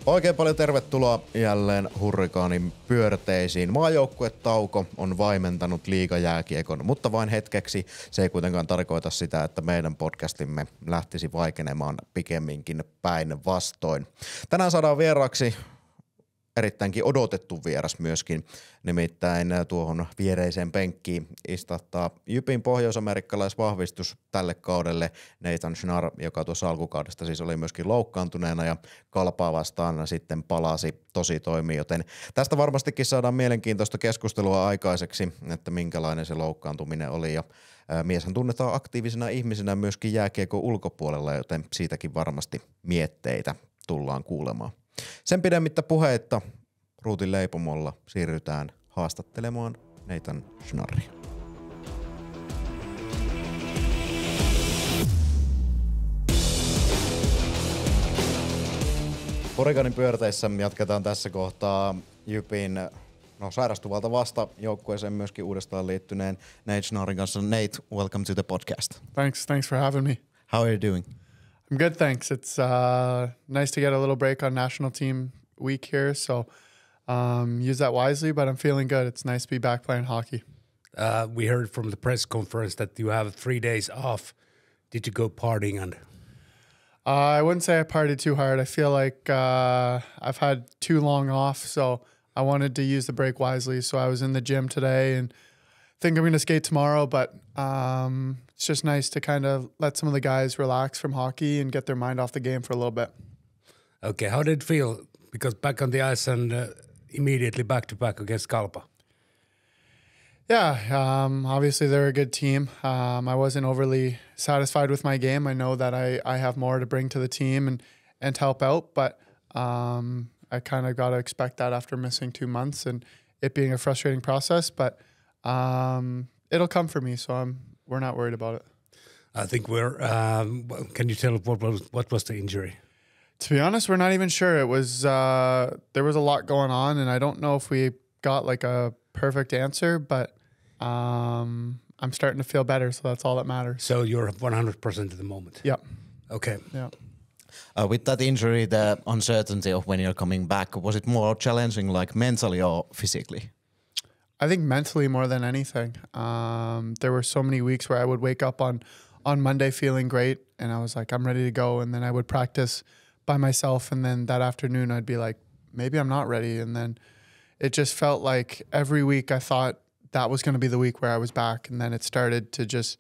Oikein paljon tervetuloa jälleen Hurrikaanin Pyörteisiin. Maajoukkuetauko on vaimentanut liigajääkiekon, mutta vain hetkeksi. Se ei kuitenkaan tarkoita sitä, että meidän podcastimme lähtisi vaikenemaan pikemminkin päinvastoin. Tänään saadaan vieraaksi erittäinkin odotettu vieras myöskin, nimittäin tuohon viereiseen penkkiin istahtaa JYPin pohjois-amerikkalaisvahvistus tälle kaudelle Nate Schnarr, joka tuossa alkukaudesta siis oli myöskin loukkaantuneena ja KalPaa vastaan sitten palasi tosi toimi, joten tästä varmastikin saadaan mielenkiintoista keskustelua aikaiseksi, että minkälainen se loukkaantuminen oli ja mieshän tunnetaan aktiivisena ihmisenä myöskin jääkiekon ulkopuolella, joten siitäkin varmasti mietteitä tullaan kuulemaan. Sen pidemmittä puheitta Ruthin Leipomolla siirrytään haastattelemaan Nate Schnarria. Hurrikaanin Pyörteissä jatketaan tässä kohtaa JYPin sairastuvalta vasta joukkueeseen myöskin uudestaan liittyneen Nate Schnarrin kanssa. Nate, welcome to the podcast. Thanks for having me. How are you doing? I'm good, thanks. It's nice to get a little break on national team week here, so use that wisely, but I'm feeling good. It's nice to be back playing hockey. We heard from the press conference that you have 3 days off. Did you go partying? And I wouldn't say I partied too hard. I feel like I've had too long off, so I wanted to use the break wisely. So I was in the gym today and think I'm going to skate tomorrow, but it's just nice to kind of let some of the guys relax from hockey and get their mind off the game for a little bit. Okay, how did it feel? Because back on the ice and immediately back-to-back against KalPa. Yeah, obviously they're a good team. I wasn't overly satisfied with my game. I know that I have more to bring to the team and to help out, but I kind of got to expect that after missing 2 months and it being a frustrating process, but it'll come for me, so we're not worried about it. I think we're. Can you tell what was the injury? To be honest, we're not even sure. It was there was a lot going on, and I don't know if we got like a perfect answer, but I'm starting to feel better, so that's all that matters. So you're 100% at the moment. Yep. Okay. Yeah. With that injury, the uncertainty of when you're coming back, was it more challenging, like mentally or physically? I think mentally more than anything. There were so many weeks where I would wake up on Monday feeling great, and I was like, I'm ready to go, and then I would practice by myself, and then that afternoon I'd be like, maybe I'm not ready, and then it just felt like every week I thought that was going to be the week where I was back, and then it started to just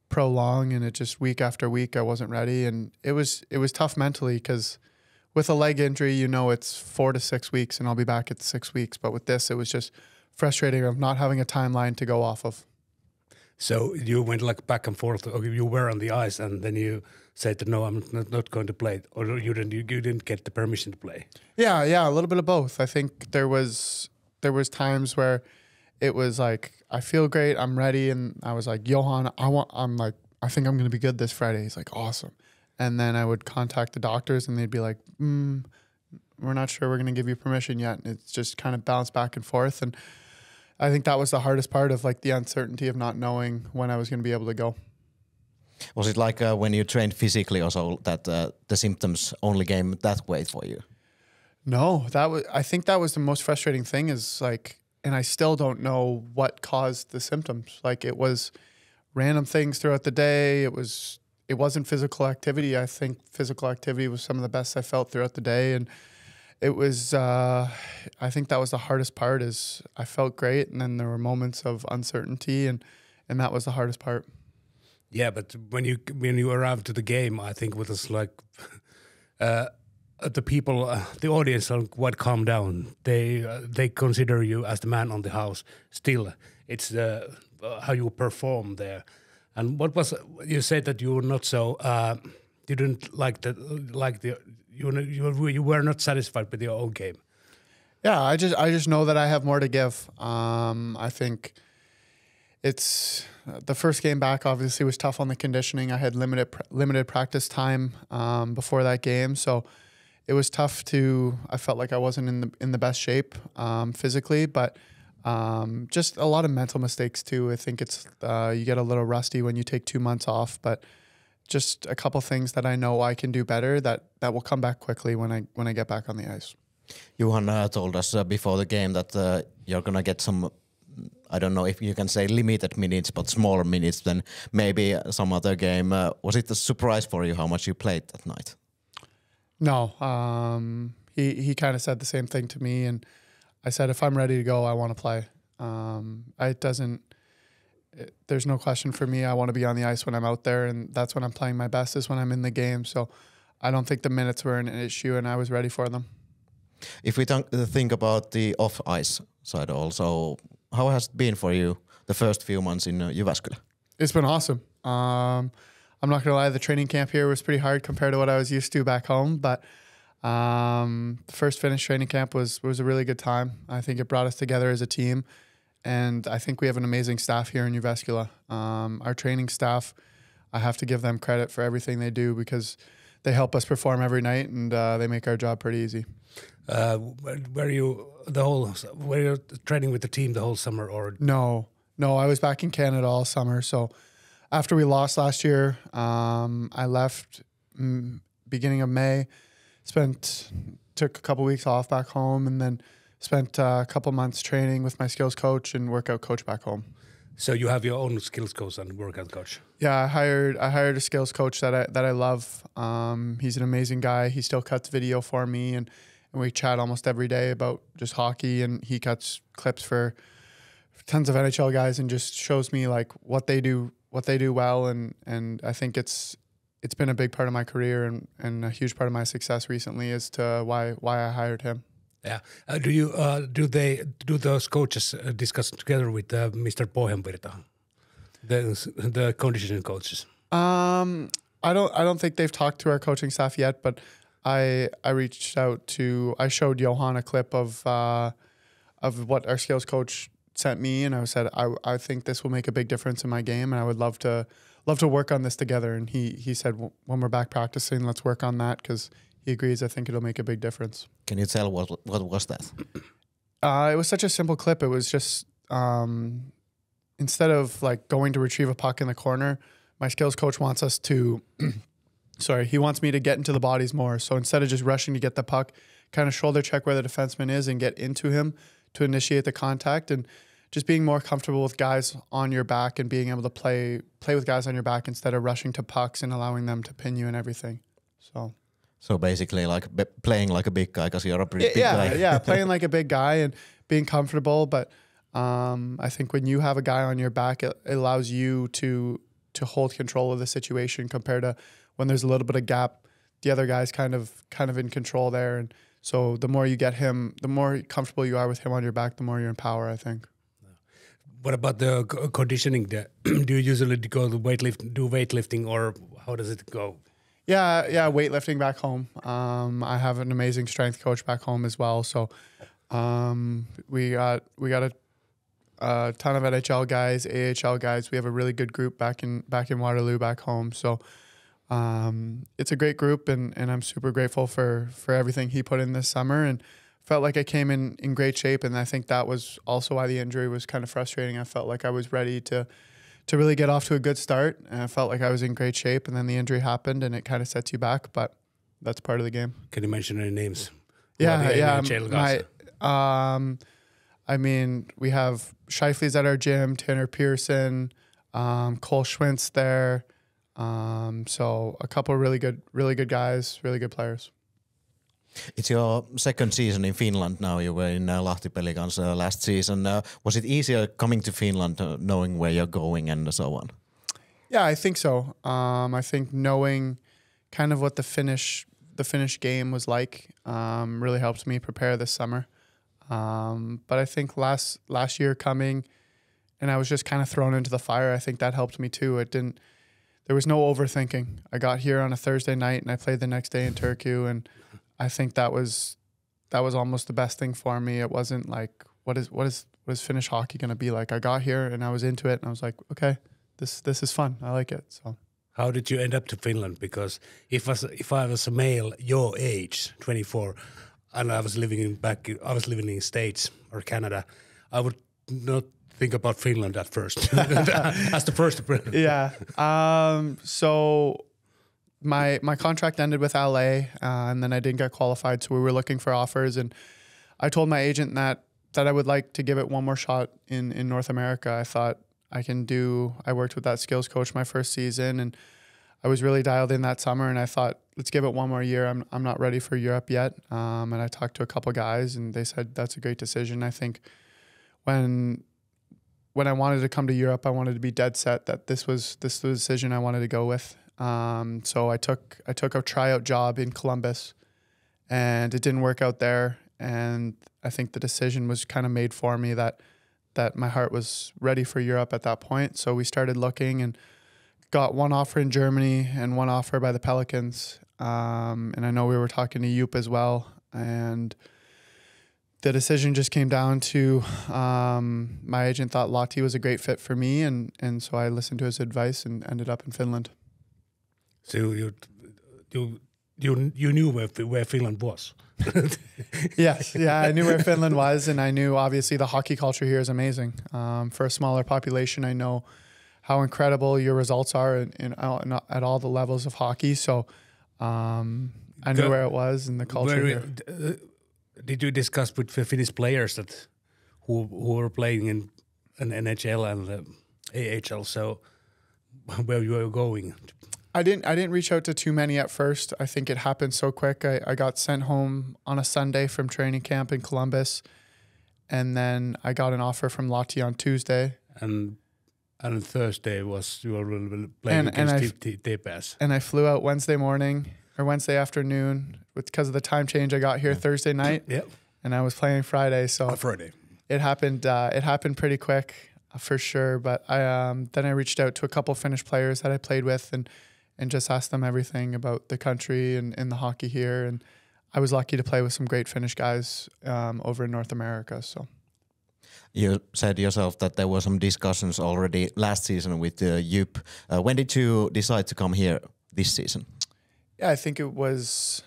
prolong, and it just week after week I wasn't ready, and it was tough mentally because with a leg injury, you know, it's 4 to 6 weeks, and I'll be back at 6 weeks, but with this, it was just frustrating of not having a timeline to go off of. So you went like back and forth. Okay, you were on the ice, and then you said, "No, I'm not going to play," or you didn't get the permission to play. Yeah, a little bit of both. I think there was times where it was like I feel great, I'm ready, and I was like, Johan, I think I'm going to be good this Friday. He's like, awesome, and then I would contact the doctors, and they'd be like, we're not sure we're going to give you permission yet. And it's just kind of bounced back and forth, and I think that was the hardest part of like the uncertainty of not knowing when I was going to be able to go. Was it like when you trained physically also that the symptoms only came that way for you? No, I think that was the most frustrating thing is like, and I still don't know what caused the symptoms. Like it was random things throughout the day. It wasn't physical activity. I think physical activity was some of the best I felt throughout the day, and it was, I think that was the hardest part is I felt great, and then there were moments of uncertainty, and that was the hardest part. Yeah, but when you arrived to the game, I think it was like the people, the audience are quite calmed down. They consider you as the man on the house. Still, it's how you perform there. And what was you said that you were not so you didn't you were not satisfied with your own game. Yeah, I just know that I have more to give. I think it's the first game back obviously was tough on the conditioning. I had limited practice time before that game, so it was tough I felt like I wasn't in the best shape physically, but just a lot of mental mistakes too. I think it's you get a little rusty when you take 2 months off, but just a couple things that I know I can do better that will come back quickly when I get back on the ice. Johan told us before the game that you're gonna get some, I don't know if you can say limited minutes, but smaller minutes than maybe some other game. Was it a surprise for you how much you played that night? No, he kind of said the same thing to me, and I said if I'm ready to go, I want to play. There's no question for me. I want to be on the ice when I'm out there, and that's when I'm playing my best is when I'm in the game. So I don't think the minutes were an issue, and I was ready for them. If we think about the off-ice side also, how has it been for you the first few months in Jyväskylä? It's been awesome. I'm not going to lie, the training camp here was pretty hard compared to what I was used to back home, but the first Finnish training camp was a really good time. I think it brought us together as a team, and I think we have an amazing staff here in Jyväskylä. Our training staff, I have to give them credit for everything they do because they help us perform every night, and they make our job pretty easy. Were you training with the team the whole summer, or No, I was back in Canada all summer. So after we lost last year, I left beginning of May. Took a couple weeks off back home, and then spent a couple months training with my skills coach and workout coach back home. So you have your own skills coach and workout coach? Yeah, I hired a skills coach that I love. He's an amazing guy. He still cuts video for me, and we chat almost every day about just hockey, and he cuts clips for tons of NHL guys and just shows me like what they do well, and I think it's been a big part of my career and a huge part of my success recently as to why I hired him. Yeah. Do those coaches discuss together with Mr. Pohjanvirta, the conditioning coaches? I don't think they've talked to our coaching staff yet, but I reached out to, I showed Johan a clip of what our skills coach sent me, and I said I think this will make a big difference in my game, and I would love to work on this together. And he said when we're back practicing, let's work on that because he agrees. I think it'll make a big difference. Can you tell what was that? It was such a simple clip. It was just instead of like going to retrieve a puck in the corner, my skills coach wants us to. He wants me to get into the bodies more. So instead of just rushing to get the puck, kind of shoulder check where the defenseman is and get into him to initiate the contact, and just being more comfortable with guys on your back and being able to play with guys on your back instead of rushing to pucks and allowing them to pin you and everything. So basically like playing like a big guy because you're a pretty big guy. Yeah, playing like a big guy and being comfortable. But I think when you have a guy on your back, it allows you to hold control of the situation compared to when there's a little bit of gap, the other guy's kind of in control there. And so the more you get him, the more comfortable you are with him on your back, the more you're in power, I think. What about the conditioning? Do you usually go to weightlifting, or how does it go? Yeah, weightlifting back home. I have an amazing strength coach back home as well. So we got a ton of NHL guys, AHL guys. We have a really good group back in Waterloo back home. So it's a great group, and I'm super grateful for everything he put in this summer, and felt like I came in great shape. And I think that was also why the injury was kind of frustrating. I felt like I was ready to really get off to a good start, and I felt like I was in great shape, and then the injury happened, and it kind of sets you back, but that's part of the game. Can you mention any names? Yeah. I mean, we have Scheifele's at our gym, Tanner Pearson, Cole Schwintz there. So a couple of really good guys, really good players. It's your second season in Finland now. You were in Lahti Pelicans last season. Was it easier coming to Finland, knowing where you're going and so on? Yeah, I think so. I think knowing kind of what the Finnish game was like really helped me prepare this summer. But I think last year coming, and I was just kind of thrown into the fire. I think that helped me too. There was no overthinking. I got here on a Thursday night and I played the next day in Turku, and I think that was almost the best thing for me. It wasn't like what is Finnish hockey going to be like. I got here and I was into it, and I was like, okay, this is fun. I like it. So how did you end up to Finland? Because if I was a male your age, 24, and I was living in States or Canada, I would not think about Finland at first as the first. Yeah. So my contract ended with LA, and then I didn't get qualified, so we were looking for offers, and I told my agent that I would like to give it one more shot in North America. I thought I worked with that skills coach my first season, and I was really dialed in that summer, and I thought, let's give it one more year. I'm not ready for Europe yet. And I talked to a couple guys, and they said that's a great decision. I think when I wanted to come to Europe, I wanted to be dead set that this was the decision I wanted to go with. So I took a tryout job in Columbus, and it didn't work out there. And I think the decision was kind of made for me that my heart was ready for Europe at that point. So we started looking and got one offer in Germany and one offer by the Pelicans. And I know we were talking to JYP as well. And the decision just came down to my agent thought Lahti was a great fit for me. And so I listened to his advice and ended up in Finland. So you knew where Finland was? Yes. Yeah, I knew where Finland was. And I knew, obviously, the hockey culture here is amazing. For a smaller population, I know how incredible your results are at all the levels of hockey. So I knew where it was and the culture here. Did you discuss with the Finnish players who were playing in an NHL and AHL? So where you were going? I didn't reach out to too many at first. I think it happened so quick. I got sent home on a Sunday from training camp in Columbus, and then I got an offer from Lahti on Tuesday. And Thursday you were playing against TPS. And I flew out Wednesday morning or Wednesday afternoon because of the time change. I got here Thursday night. Yep. And I was playing Friday. So Friday. It happened. It happened pretty quick, for sure. But then I reached out to a couple Finnish players that I played with and just asked them everything about the country and the hockey here. And I was lucky to play with some great Finnish guys over in North America. So. You said yourself that there were some discussions already last season with JYP. When did you decide to come here this season? Yeah, I think it was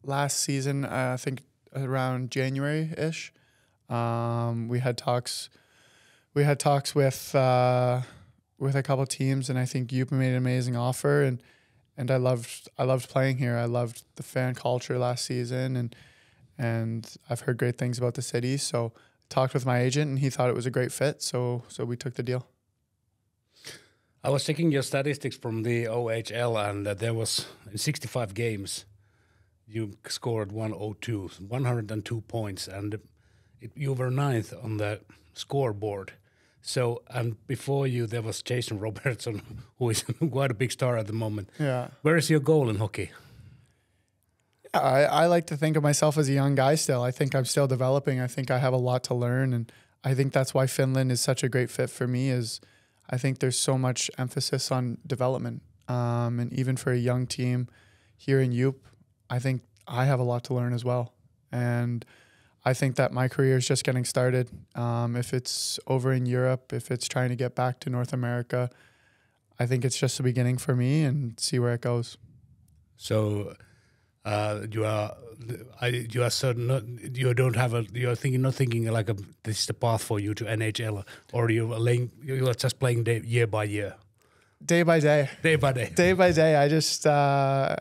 last season. I think around January-ish. We had talks. With a couple teams, and I think JYP made an amazing offer, and I loved playing here. I loved the fan culture last season, and I've heard great things about the city. So talked with my agent, and he thought it was a great fit. So we took the deal. I was checking your statistics from the OHL, and there was in 65 games, you scored 102 points, and you were 9th on the scoreboard. So, and before you, there was Jason Robertson, who is quite a big star at the moment. Yeah. Where is your goal in hockey? I like to think of myself as a young guy still. I think I'm still developing. I think I have a lot to learn, and I think that's why Finland is such a great fit for me. Is I think there's so much emphasis on development, and even for a young team here in JYP, I think I have a lot to learn as well. And I think that my career is just getting started. If it's over in Europe, if it's trying to get back to North America, I think it's just the beginning for me, and see where it goes. So. You're not thinking like this is the path for you to NHL, or you are just playing year by year, day by day. I just I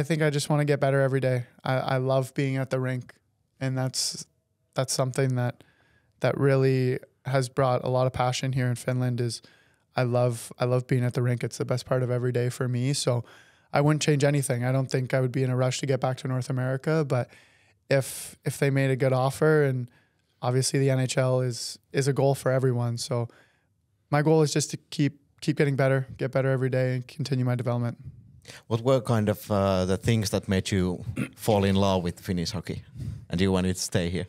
think I just want to get better every day. I love being at the rink, and that's something that really has brought a lot of passion here in Finland. Is I love being at the rink. It's the best part of every day for me. So I wouldn't change anything. I don't think I would be in a rush to get back to North America, but if they made a good offer, and obviously the NHL is a goal for everyone. So my goal is just to keep getting better, get better every day, and continue my development. What were kind of the things that made you fall in love with Finnish hockey, and you wanted to stay here?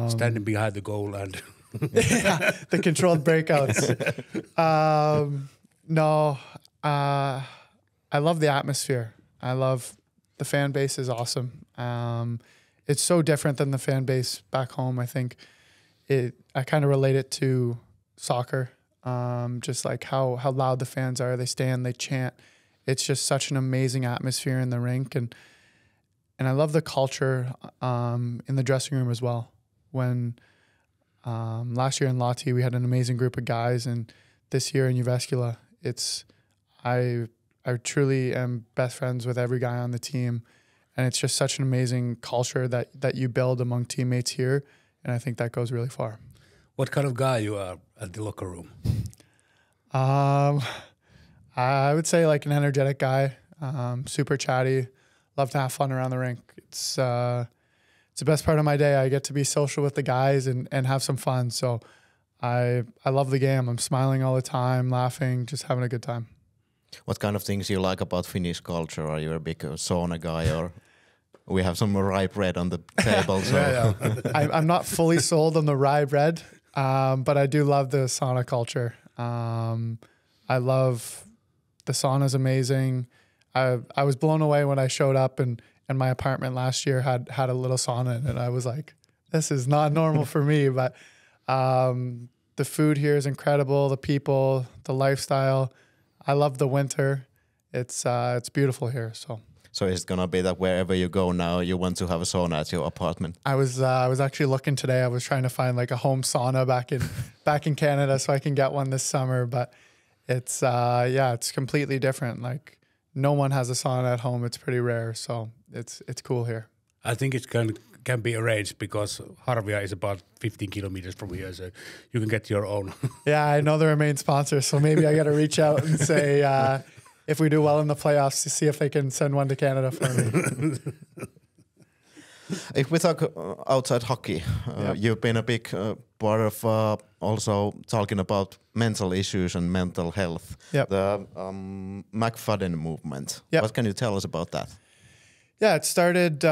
Standing behind the goal and yeah, the controlled breakouts. I love the atmosphere. I love the fan base is awesome. It's so different than the fan base back home. I think I kind of relate it to soccer, just like how loud the fans are. They stand, they chant. It's just such an amazing atmosphere in the rink, and I love the culture in the dressing room as well. When last year in Lahti we had an amazing group of guys, and this year in Jyväskylä, I truly am best friends with every guy on the team, and it's just such an amazing culture that you build among teammates here, and I think that goes really far. What kind of guy you are at the locker room? I would say like an energetic guy, super chatty, love to have fun around the rink. It's the best part of my day. I get to be social with the guys and have some fun. So I love the game. I'm smiling all the time, laughing, just having a good time. What kind of things you like about Finnish culture? Are you a big sauna guy, or we have some rye bread on the table? So. I'm not fully sold on the rye bread, but I do love the sauna culture. I love the sauna's amazing. I was blown away when I showed up and my apartment last year had a little sauna in it. I was like, this is not normal for me, but the food here is incredible. The people, the lifestyle. I love the winter. It's beautiful here. So is it gonna be that wherever you go now, you want to have a sauna at your apartment? I was actually looking today. I was trying to find like a home sauna back in Canada so I can get one this summer. But it's it's completely different. Like no one has a sauna at home. It's pretty rare. So it's cool here. I think it can be arranged because Harvia is about 15 kilometers from here, so you can get your own. Yeah, I know they're a main sponsor, so maybe I got to reach out and say if we do well in the playoffs to see if they can send one to Canada for me. If we talk outside hockey, you've been a big part of also talking about mental issues and mental health. Yep. The McFadden movement. Yep. What can you tell us about that? Yeah, it started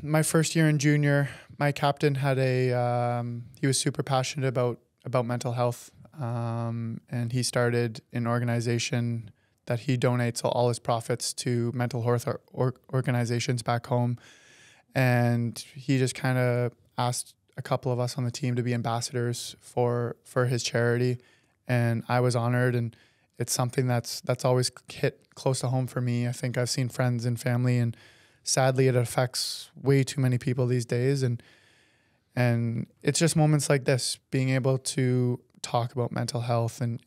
my first year in junior. My captain had he was super passionate about mental health, and he started an organization that he donates all his profits to mental health organizations back home. And he just kind of asked a couple of us on the team to be ambassadors for his charity, and I was honored. And it's something that's always hit close to home for me. I think I've seen friends and family, and sadly, it affects way too many people these days. And it's just moments like this, being able to talk about mental health and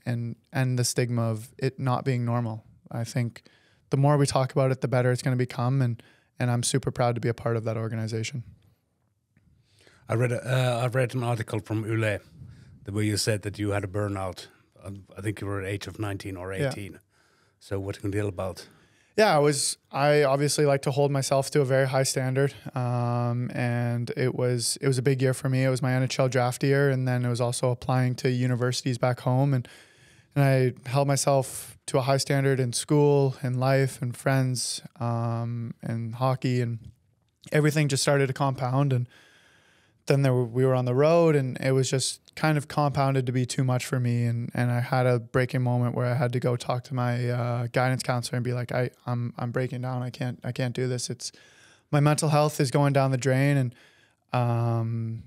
the stigma of it not being normal. I think the more we talk about it, the better it's going to become. And I'm super proud to be a part of that organization. I read an article from Yle where you said that you had a burnout. I think you were at the age of 19 or 18. Yeah. So what can you tell about? Yeah, I obviously like to hold myself to a very high standard, and it was a big year for me. It was my NHL draft year, and then it was also applying to universities back home, and I held myself to a high standard in school, in life, and friends, and hockey, and everything just started to compound. And then we were on the road, and it was just kind of compounded to be too much for me. And I had a breaking moment where I had to go talk to my guidance counselor and be like, I'm breaking down. I can't do this. It's my mental health is going down the drain. And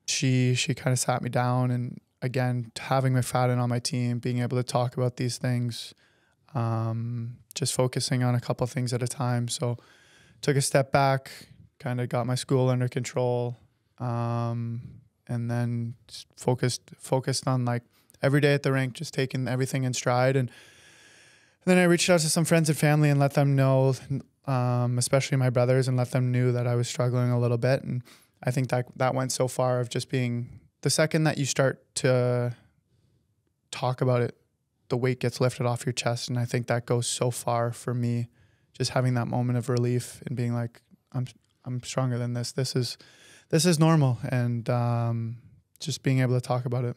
she kind of sat me down, and again, having McFadden on my team, being able to talk about these things, just focusing on a couple of things at a time. So took a step back, kind of got my school under control, and then just focused on like every day at the rink, just taking everything in stride. And then I reached out to some friends and family and let them know, especially my brothers, and let them know that I was struggling a little bit. And I think that went so far of just being, the second that you start to talk about it, the weight gets lifted off your chest. And I think that goes so far for me, just having that moment of relief and being like, I'm stronger than this. This is normal. And just being able to talk about it.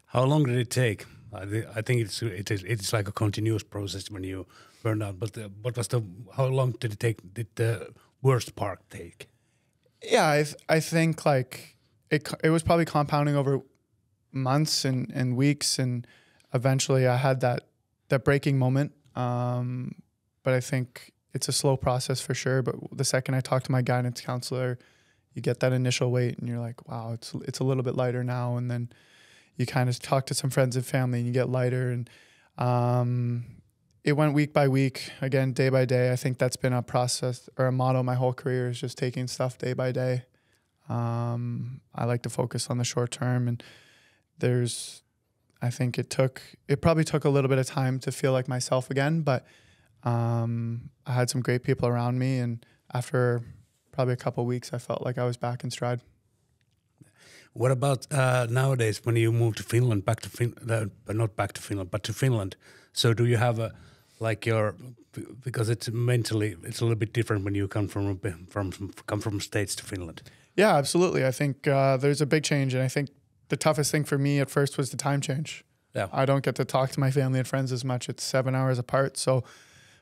How long did it take? I think it's like a continuous process when you burn out. But how long did it take? Did the worst part take? Yeah, I think like it was probably compounding over months and weeks, and eventually I had that breaking moment. But I think it's a slow process for sure. But the second I talked to my guidance counselor, you get that initial weight and you're like, wow, it's a little bit lighter now. And then you kind of talk to some friends and family and you get lighter. And it went week by week, again, day by day. I think that's been a process or a motto my whole career, is just taking stuff day by day. I like to focus on the short term, and I think it probably took a little bit of time to feel like myself again, but I had some great people around me, and after probably a couple of weeks, I felt like I was back in stride. What about nowadays when you move to Finland, not back to Finland, but to Finland? So do you have because it's mentally, it's a little bit different when you come from States to Finland. Yeah, absolutely. I think there's a big change, and I think the toughest thing for me at first was the time change. Yeah. I don't get to talk to my family and friends as much. It's 7 hours apart, so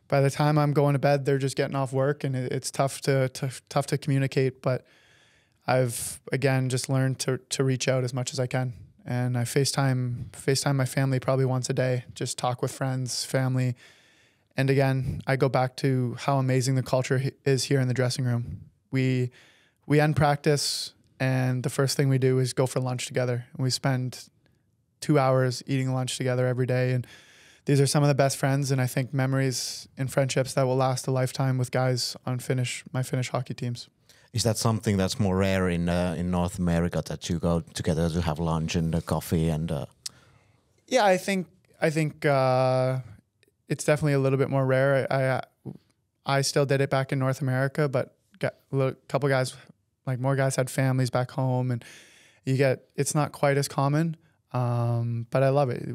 by the time I'm going to bed, they're just getting off work, and it's tough to communicate. But I've again just learned to reach out as much as I can, and I FaceTime my family probably once a day, just talk with friends, family, and again I go back to how amazing the culture is here in the dressing room. We end practice, and the first thing we do is go for lunch together. We spend 2 hours eating lunch together every day, and these are some of the best friends, and I think memories and friendships that will last a lifetime with guys on my Finnish hockey teams. Is that something that's more rare in North America, that you go together to have lunch and coffee and? Yeah, I think it's definitely a little bit more rare. I still did it back in North America, but a couple guys, like more guys, had families back home, and it's not quite as common. But I love it.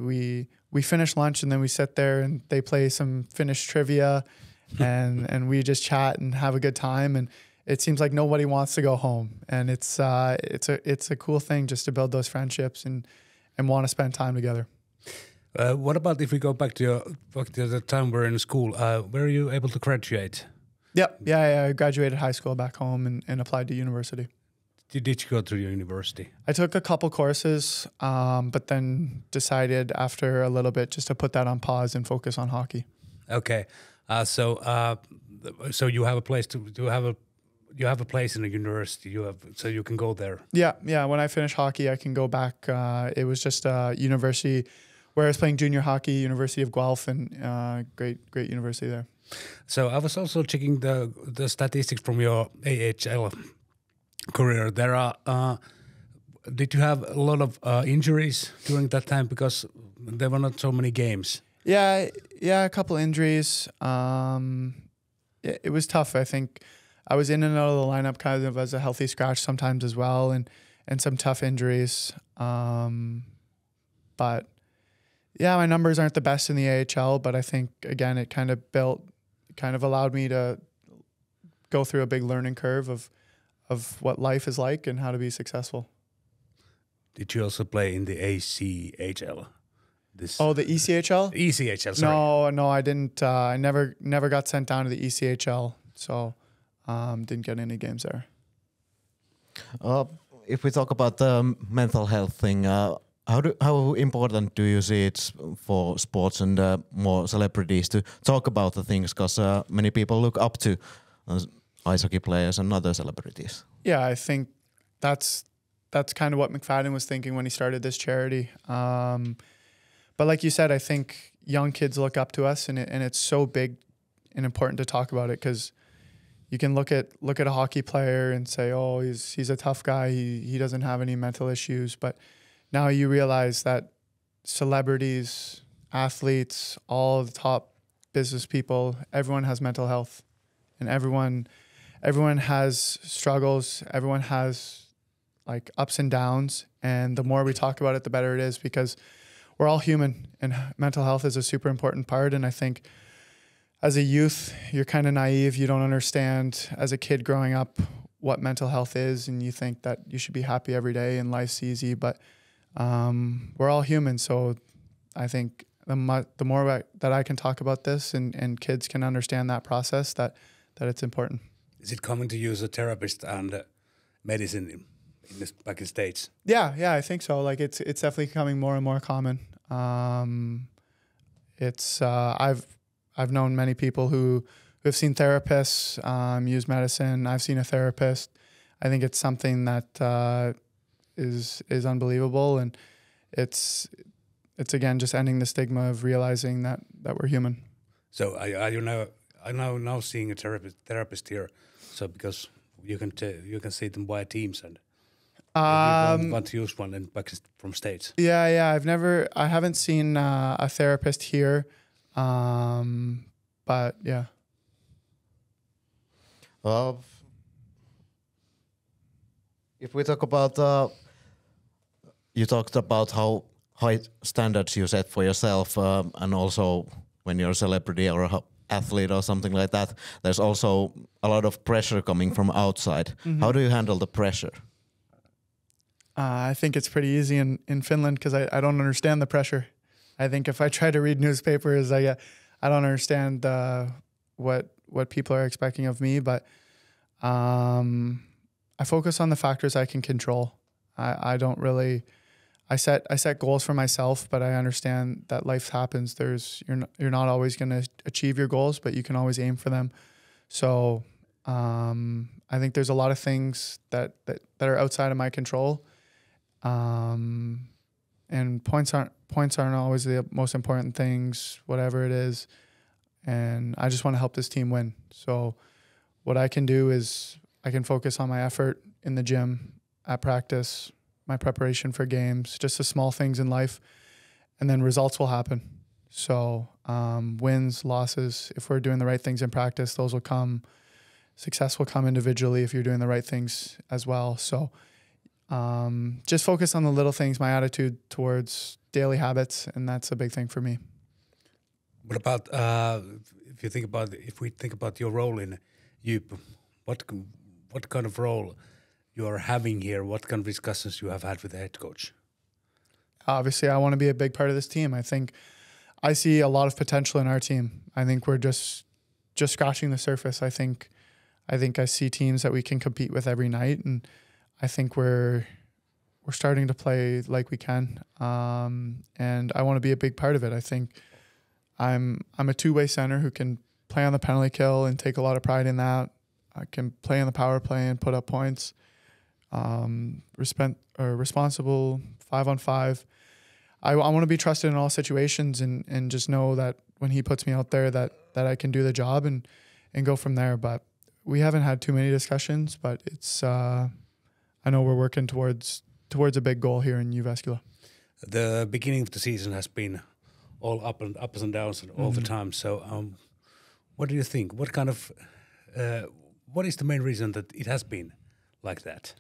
We finish lunch and then we sit there and they play some Finnish trivia, and we just chat and have a good time. And it seems like nobody wants to go home, and it's a cool thing just to build those friendships and want to spend time together. What about if we go back to the time we were in school? Were you able to graduate? Yeah. I graduated high school back home and applied to university. Did you go to university? I took a couple courses, but then decided after a little bit just to put that on pause and focus on hockey. Okay, so you have a place you have a place in the university. So you can go there. Yeah. When I finish hockey, I can go back. It was just a university where I was playing junior hockey, University of Guelph, and great university there. So I was also checking the statistics from your AHL career. There are. Did you have a lot of injuries during that time, because there were not so many games? Yeah, a couple injuries. It was tough. I think I was in and out of the lineup kind of as a healthy scratch sometimes as well, and some tough injuries. But yeah, my numbers aren't the best in the AHL, but I think again it kind of allowed me to go through a big learning curve of what life is like and how to be successful. Did you also play in the ACHL? The ECHL? ECHL, sorry. No, I didn't. I never got sent down to the ECHL, so didn't get any games there. If we talk about the mental health thing, how important do you see it for sports and more celebrities to talk about the things? Because many people look up to ice hockey players and other celebrities. Yeah, I think that's kind of what McFadden was thinking when he started this charity. But like you said, I think young kids look up to us, and it's so big and important to talk about it, because you can look at a hockey player and say, oh, he's a tough guy, he doesn't have any mental issues. But now you realize that celebrities, athletes, all the top business people, everyone has mental health, and everyone has struggles, everyone has like ups and downs, and the more we talk about it, the better it is, because we're all human, and mental health is a super important part. And I think as a youth, you're kind of naive. You don't understand as a kid growing up what mental health is, and you think that you should be happy every day and life's easy, but we're all human. So I think the more that I can talk about this and kids can understand that process, that it's important. Is it common to use a therapist and medicine back in States? Yeah, I think so. Like it's definitely becoming more and more common. I've known many people who have seen therapists use medicine. I've seen a therapist. I think it's something that is unbelievable, and it's again just ending the stigma of realizing that we're human. So are you now seeing a therapist here? So because you can see them by teams and. If you want to use one and practice from States. Yeah. I haven't seen a therapist here, but yeah. If we talk about, you talked about how high standards you set for yourself, and also when you're a celebrity or an athlete or something like that, there's also a lot of pressure coming from outside. Mm-hmm. How do you handle the pressure? I think it's pretty easy in Finland because I don't understand the pressure. I think if I try to read newspapers, I don't understand what people are expecting of me, but I focus on the factors I can control. I don't really. I set goals for myself, but I understand that life happens. You're not always going to achieve your goals, but you can always aim for them. So I think there's a lot of things that are outside of my control, and points aren't always the most important things. Whatever it is, and I just want to help this team win. So what I can do is I can focus on my effort in the gym, at practice, my preparation for games, just the small things in life, and then results will happen. So wins, losses, if we're doing the right things in practice, those will come. Success will come individually if you're doing the right things as well. So just focus on the little things, my attitude towards daily habits, and that's a big thing for me. What about if we think about your role in JYP, what kind of role you are having here? What kind of discussions you have had with the head coach? Obviously, I want to be a big part of this team. I think I see a lot of potential in our team. I think we're just scratching the surface. I think I see teams that we can compete with every night, and I think we're starting to play like we can. And I want to be a big part of it. I think I'm a two-way center who can play on the penalty kill and take a lot of pride in that. I can play on the power play and put up points. Responsible 5-on-5. I want to be trusted in all situations and just know that when he puts me out there that I can do the job and go from there. But we haven't had too many discussions, but it's I know we're working towards a big goal here in Jyväskylä. The beginning of the season has been all ups and downs all the time. So what do you think? What kind of what is the main reason that it has been like that?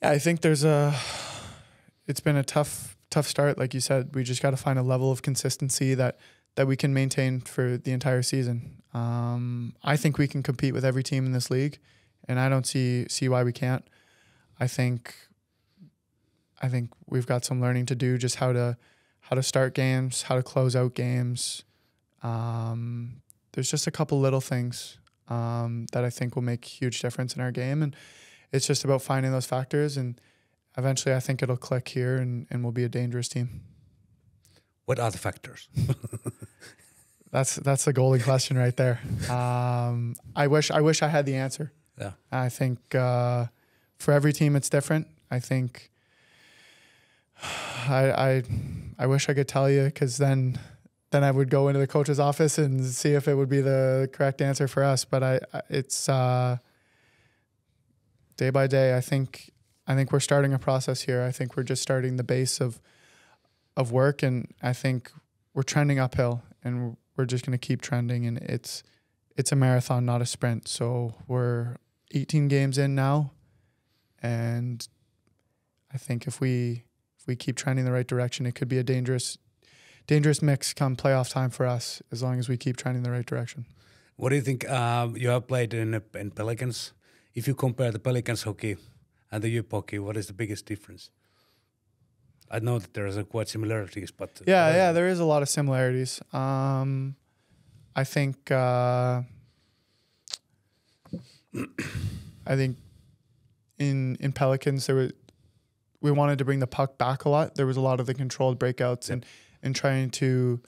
Yeah, I think it's been a tough start. Like you said, we just got to find a level of consistency that we can maintain for the entire season. I think we can compete with every team in this league, and I don't see why we can't. I think we've got some learning to do, just how to start games, how to close out games. There's just a couple little things that I think will make a huge difference in our game, and it's just about finding those factors, and eventually I think it'll click here and we'll be a dangerous team. What are the factors? That's the golden question right there. I wish I had the answer. Yeah. I think for every team it's different. I think I wish I could tell you, because then I would go into the coach's office and see if it would be the correct answer for us. But it's day by day. I think we're starting a process here. I think we're just starting the base of work, and I think we're trending uphill, and we're just going to keep trending. And it's a marathon, not a sprint. So we're 18 games in now, and I think if we keep trending the right direction, it could be a dangerous mix come playoff time for us, as long as we keep trending the right direction. What do you think? You have played in Pelicans. If you compare the Pelicans hockey and the JYP hockey, what is the biggest difference? I know that there are quite similarities, but yeah, there is a lot of similarities. I think in Pelicans we wanted to bring the puck back a lot. There was a lot of the controlled breakouts and trying to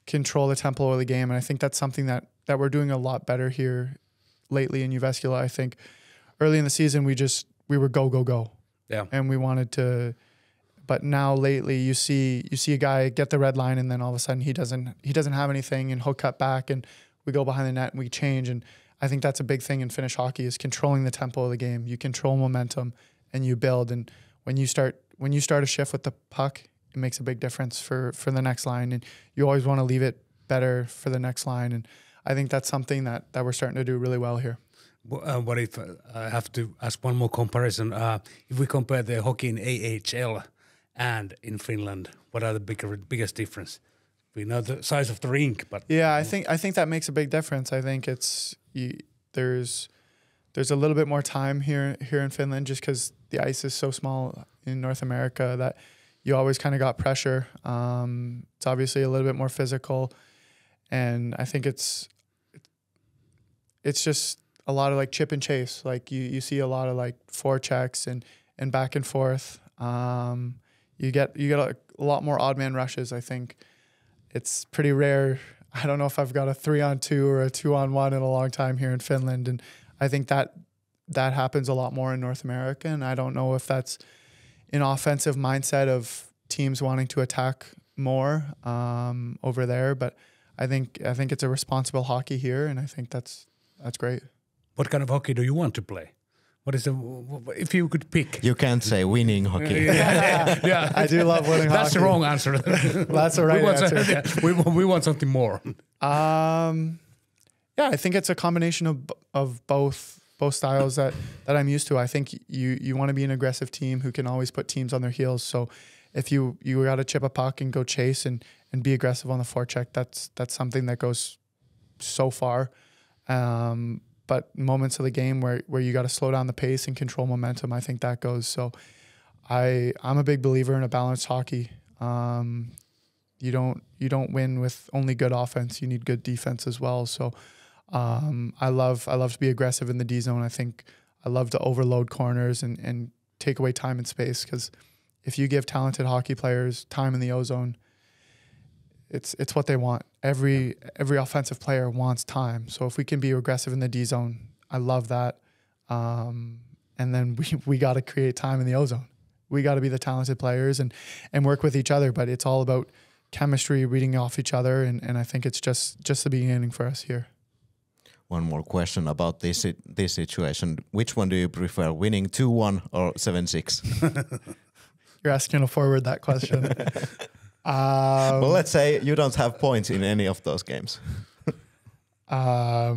control the tempo of the game, and I think that's something that we're doing a lot better here lately in Jyväskylä. I think early in the season we were go. Yeah. And we wanted to, but now lately you see a guy get the red line, and then all of a sudden he doesn't have anything, and he'll cut back, and we go behind the net and we change. And I think that's a big thing in Finnish hockey, is controlling the tempo of the game. You control momentum, and you build. And when you start a shift with the puck, it makes a big difference for the next line. And you always want to leave it better for the next line. And I think that's something that we're starting to do really well here. What if I have to ask one more comparison? If we compare the hockey in AHL and in Finland, what are the biggest difference? We know the size of the rink, but yeah, I think that makes a big difference. I think there's a little bit more time here in Finland, just because the ice is so small in North America that you always kind of got pressure. It's obviously a little bit more physical, and I think it's just a lot of like chip and chase. Like you see a lot of like forechecks and back and forth. You get a lot more odd man rushes. I think it's pretty rare. I don't know if I've got a 3-on-2 or a 2-on-1 in a long time here in Finland, and I think that happens a lot more in North America. And I don't know if that's an offensive mindset of teams wanting to attack more over there, but I think it's a responsible hockey here, and I think that's great. What kind of hockey do you want to play? What is if you could pick? You can't say winning hockey. Yeah. I do love winning hockey. That's the wrong answer. That's the right answer. We want something more. Yeah, I think it's a combination of both styles that I'm used to. I think you want to be an aggressive team who can always put teams on their heels. So if you got to chip a puck and go chase and be aggressive on the forecheck, that's something that goes so far. But moments of the game where you got to slow down the pace and control momentum, I think that goes. So I'm a big believer in a balanced hockey. You don't win with only good offense. You need good defense as well. So I love to be aggressive in the D zone. I think I love to overload corners and take away time and space, because if you give talented hockey players time in the O zone, it's what they want. Every offensive player wants time. So if we can be aggressive in the D zone, I love that. And then we got to create time in the O zone. We got to be the talented players and work with each other. But it's all about chemistry, reading off each other, and I think it's just the beginning for us here. One more question about this situation. Which one do you prefer, winning 2-1 or 7-6? You're asking a forward that question. Well, let's say you don't have points in any of those games. I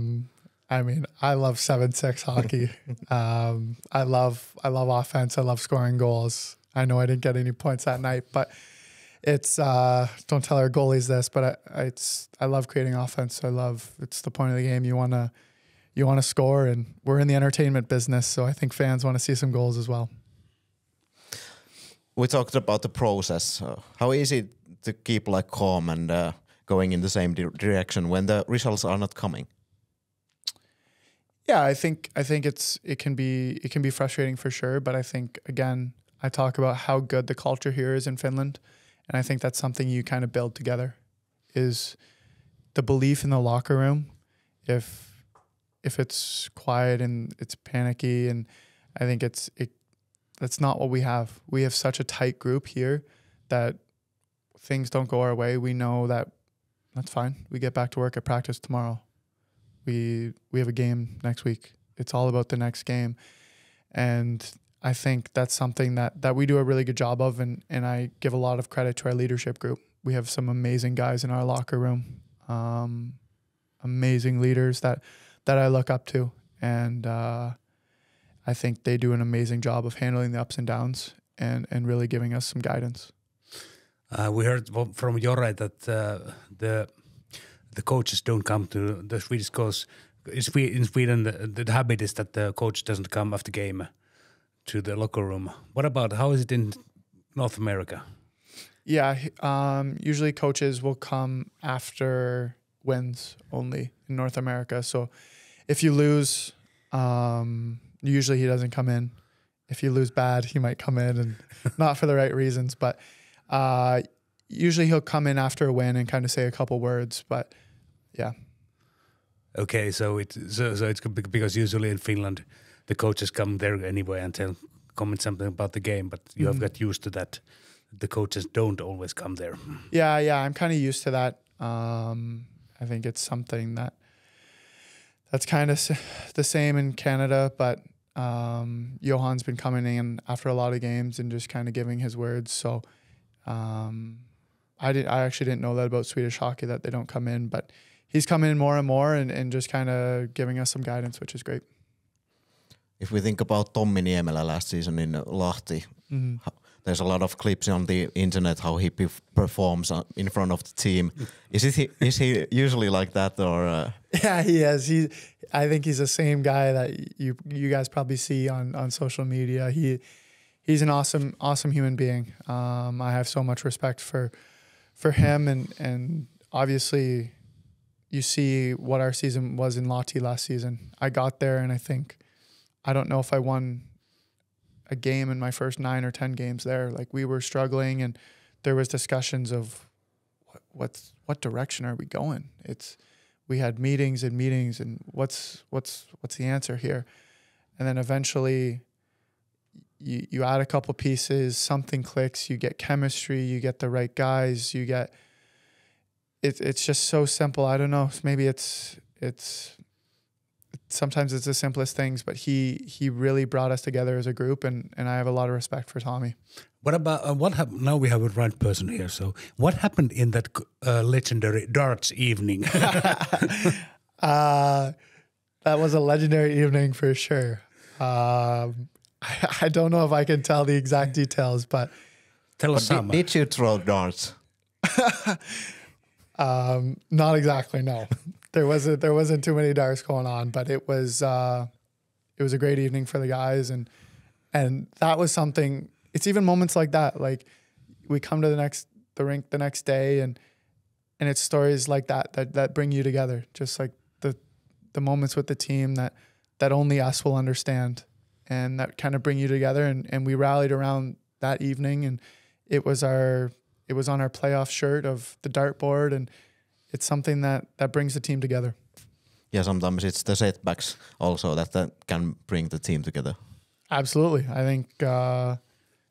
mean, I love 7-6 hockey. I love offense. I love scoring goals. I know I didn't get any points that night, but it's don't tell our goalies this, but I love creating offense. It's the point of the game. You wanna score, and we're in the entertainment business, so I think fans want to see some goals as well. We talked about the process. How easy to keep like calm and going in the same direction when the results are not coming? Yeah, I think it can be frustrating for sure, but I think, again, I talk about how good the culture here is in Finland, and I think that's something you kind of build together, is the belief in the locker room. If it's quiet and it's panicky, and I think that's not what we have. We have such a tight group here that things don't go our way. We know that that's fine. We get back to work at practice tomorrow. We have a game next week. It's all about the next game. And I think that's something that we do a really good job of, and I give a lot of credit to our leadership group. We have some amazing guys in our locker room, amazing leaders that I look up to, and I think they do an amazing job of handling the ups and downs and really giving us some guidance. We heard from Jere that the coaches don't come to the Swedish course. In Sweden, the habit is that the coach doesn't come after game to the locker room. What about, how is it in North America? Yeah, usually coaches will come after wins only in North America. So if you lose, usually he doesn't come in. If you lose bad, he might come in, and not for the right reasons. But usually he'll come in after a win and kind of say a couple words. But yeah. Okay, so it's because usually in Finland the coaches come there anyway and comment something about the game. But you have got used to that. The coaches don't always come there. Yeah, I'm kind of used to that. I think it's something that's kind of the same in Canada, but Johan's been coming in after a lot of games and just kind of giving his words. So I actually didn't know that about Swedish hockey, that they don't come in, but he's come in more and more and just kind of giving us some guidance, which is great. If we think about Tommi Niemelä last season in Lahti, there's a lot of clips on the internet how he performs in front of the team. Is he usually like that, or? Yeah, he is. I think he's the same guy that you guys probably see on social media. He's an awesome human being. I have so much respect for him, and obviously you see what our season was in Lahti last season. I got there and I don't know if I won a game in my first 9 or 10 games there. Like, we were struggling, and there was discussions of what direction are we going? We had meetings and what's the answer here? And then eventually you add a couple pieces, something clicks, you get chemistry, you get the right guys, it's just so simple. I don't know, maybe it's sometimes it's the simplest things, but he really brought us together as a group, and I have a lot of respect for Tommy. What about what happened? Now we have a right person here. So what happened in that legendary darts evening? That was a legendary evening for sure. I don't know if I can tell the exact details, but tell us some. Did you throw darts? Not exactly, no. There wasn't too many darts going on, but it was a great evening for the guys, and that was something. It's even moments like that. Like, we come to the rink the next day, and it's stories like that bring you together. Just like the moments with the team that only us will understand, and that kind of bring you together. And we rallied around that evening, and it was on our playoff shirt of the dartboard, and it's something that brings the team together. Yeah, sometimes it's the setbacks also that can bring the team together. Absolutely. I think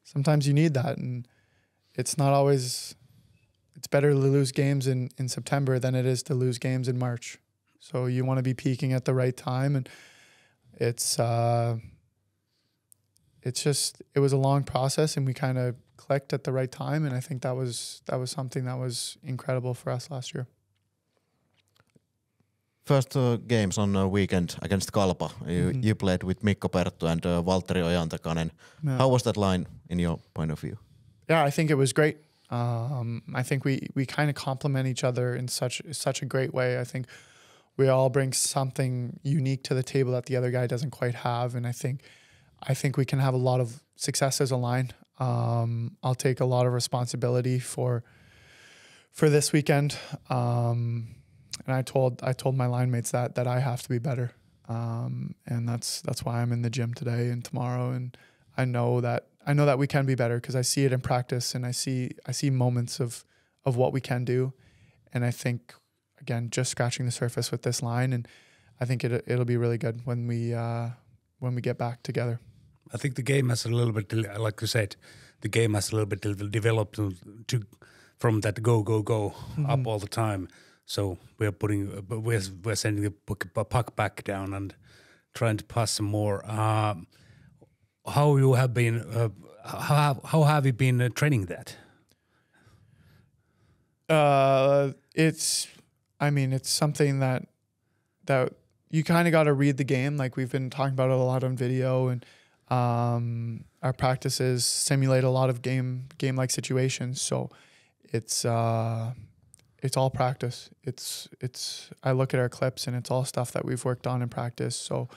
sometimes you need that, and it's not always. It's better to lose games in September than it is to lose games in March. So you want to be peaking at the right time, and it was a long process, and we kind of clicked at the right time, and I think that was something that was incredible for us last year. First games on the weekend against KalPa. You played with Mikko Perttu and Valtteri Ojantakainen. Yeah. How was that line in your point of view? Yeah, I think it was great. I think we kind of complement each other in such a great way. I think we all bring something unique to the table that the other guy doesn't quite have, and I think we can have a lot of success as a line. I'll take a lot of responsibility for this weekend. And I told my line mates that I have to be better. And that's why I'm in the gym today and tomorrow, and I know that we can be better because I see it in practice, and I see moments of what we can do. And I think, again, just scratching the surface with this line, and I think it'll be really good when we get back together. I think the game has a little bit, like you said, the game has a little bit developed to from that go up all the time. So we're sending the puck back down and trying to pass some more. How you have been? How have you been training that? It's something that you kind of got to read the game. Like, we've been talking about it a lot on video, and our practices simulate a lot of game-like situations. So it's all practice. I look at our clips, and it's all stuff that we've worked on in practice. So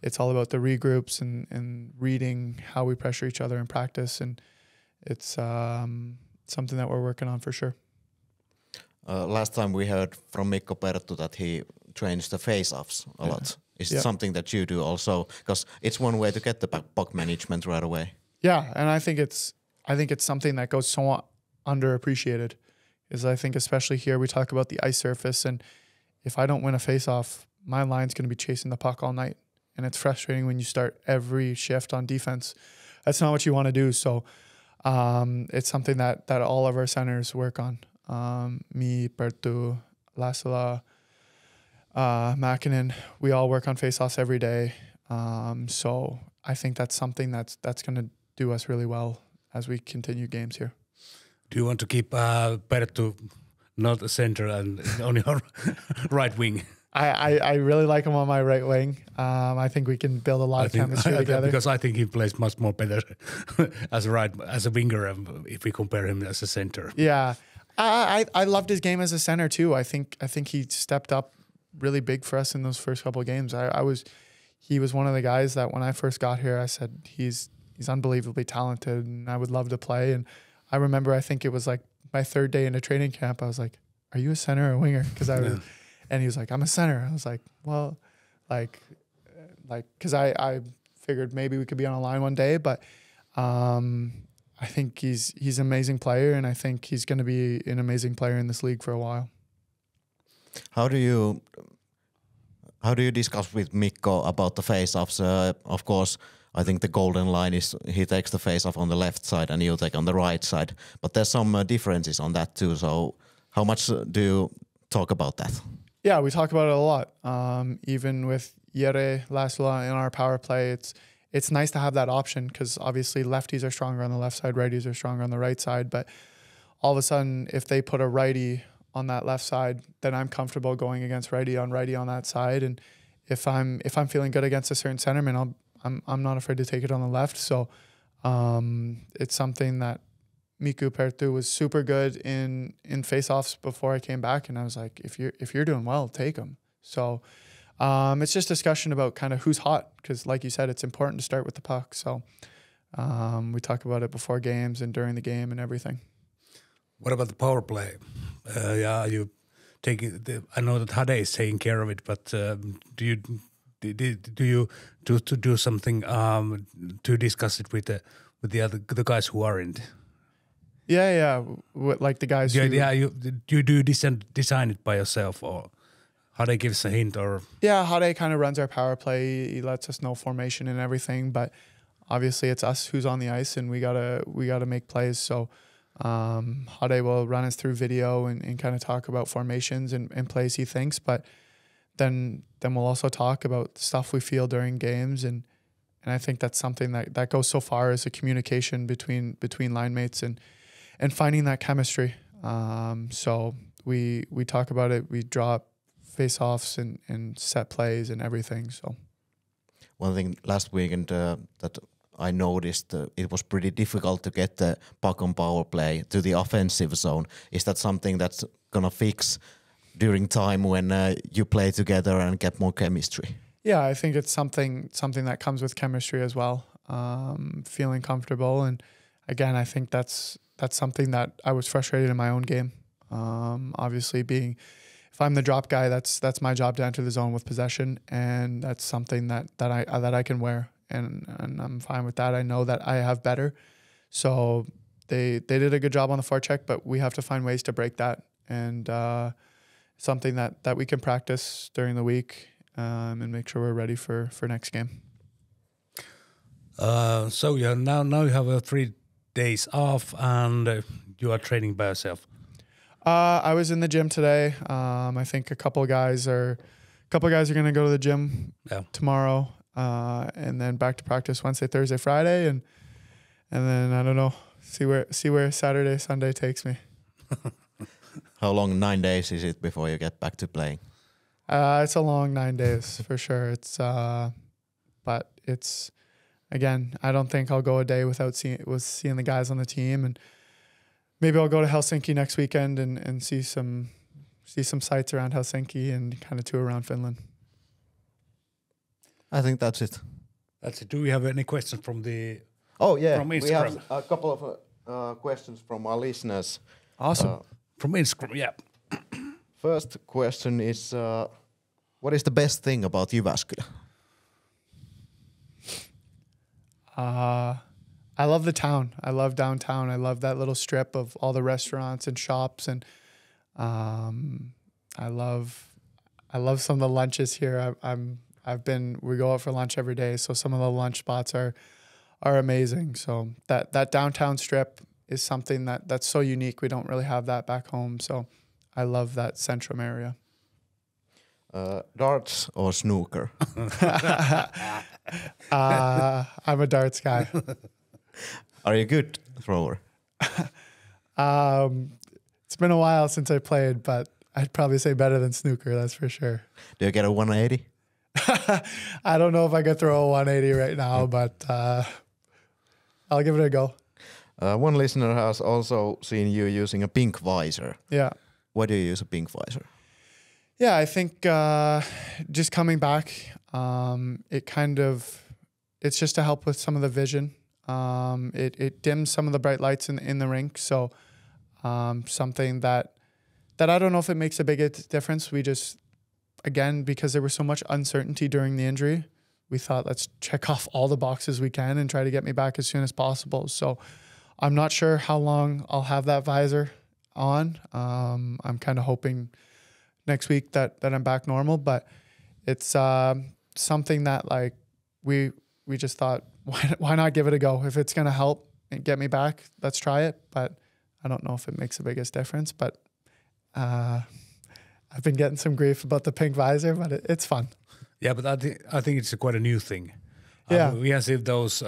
it's all about the regroups and reading how we pressure each other in practice, and it's something that we're working on for sure. Last time we heard from Mikko Perttu that he trains the face-offs a lot. Is it something that you do also? Because it's one way to get the puck management right away. Yeah, and I think it's something that goes so underappreciated. Is I think especially here we talk about the ice surface, and if I don't win a face-off, my line's going to be chasing the puck all night, and it's frustrating when you start every shift on defense. That's not what you want to do. So it's something that all of our centers work on. Me, Perttu, Lasala, Mäkinen, we all work on face-offs every day. So I think that's something that's going to do us really well as we continue games here. Do you want to keep Perttu not a center and on your right wing? I really like him on my right wing. I think we can build a lot of chemistry together. Because I think he plays much more better as a winger if we compare him as a center. Yeah, I loved his game as a center too. I think he stepped up really big for us in those first couple of games. He was one of the guys that when I first got here, I said he's unbelievably talented and I would love to play. And I remember I think it was like my third day into training camp. I was like, "Are you a center or a winger?" Because I was. Yeah. And he was like, "I'm a center." I was like, "Well, like, because I figured maybe we could be on a line one day, but I think he's an amazing player, and I think he's going to be an amazing player in this league for a while." How do you discuss with Mikko about the face-offs? Of course, I think the golden line is he takes the face-off on the left side and you take on the right side, but there's some differences on that too. So how much do you talk about that? Yeah, we talk about it a lot. Even with Jere Lasula in our power play, it's nice to have that option because obviously lefties are stronger on the left side, righties are stronger on the right side. But all of a sudden, if they put a righty on that left side, then I'm comfortable going against righty on that side. And if I'm feeling good against a certain centerman, I'm not afraid to take it on the left. So it's something that Miku Perttu was super good in face-offs before I came back, and I was like, if you're doing well, take them. So it's just discussion about kind of who's hot, because like you said, it's important to start with the puck. So we talk about it before games and during the game and everything. What about the power play? You taking? I know that Hade is taking care of it, but do you do something to discuss it with the guys who aren't? Yeah. Like the guys. You do design it by yourself, or Hade gives a hint, or Hade kind of runs our power play. He lets us know formation and everything, but obviously it's us who's on the ice, and we gotta make plays. So Hade will run us through video and kind of talk about formations and plays he thinks, but then we'll also talk about stuff we feel during games, and I think that's something that goes so far as a communication between line mates and finding that chemistry. So we talk about it. We draw up face-offs and set plays and everything. So one thing last weekend that I noticed, it was pretty difficult to get the puck on power play to the offensive zone. Is that something that's gonna fix during time when you play together and get more chemistry? Yeah, I think it's something that comes with chemistry as well. Feeling comfortable, and again, I think that's something that I was frustrated in my own game. Obviously, if I'm the drop guy, that's my job to enter the zone with possession, and that's something that I can wear, and I'm fine with that. I know that I have better, so they did a good job on the forecheck, but we have to find ways to break that, and something that we can practice during the week and make sure we're ready for next game. So yeah, now you have 3 days off and you are training by yourself. I was in the gym today. I think a couple of guys are going to go to the gym tomorrow, and then back to practice Wednesday, Thursday, Friday, and then I don't know, see where Saturday, Sunday takes me. How long? 9 days is it before you get back to playing? It's a long 9 days for sure. But it's, again, I don't think I'll go a day without seeing the guys on the team, and maybe I'll go to Helsinki next weekend and see some sights around Helsinki and kind of tour around Finland. I think that's it. That's it. Do we have any questions from the? Oh yeah, from Instagram? We have a couple of questions from our listeners. Awesome. From Instagram, yeah. First question is, what is the best thing about Jyväskylä? I love the town. I love downtown. I love that little strip of all the restaurants and shops, and I love some of the lunches here. We go out for lunch every day, so some of the lunch spots are amazing. So that downtown strip is something that's so unique. We don't really have that back home. So I love that Centrum area. Darts or snooker? I'm a darts guy. Are you a good thrower? It's been a while since I played, but I'd probably say better than snooker, that's for sure. Do you get a 180? I don't know if I could throw a 180 right now, but I'll give it a go. One listener has also seen you using a pink visor. Yeah. Why do you use a pink visor? Yeah, I think just coming back, it's just to help with some of the vision. It dims some of the bright lights in the rink, so something that I don't know if it makes a big difference. We just, again, because there was so much uncertainty during the injury, we thought let's check off all the boxes we can and try to get me back as soon as possible. So I'm not sure how long I'll have that visor on. I'm kind of hoping next week that I'm back normal, but it's something that like we just thought, why not give it a go? If it's going to help and get me back, let's try it. But I don't know if it makes the biggest difference, but I've been getting some grief about the pink visor, but it's fun. Yeah, but I think it's quite a new thing. Yeah, we have seen those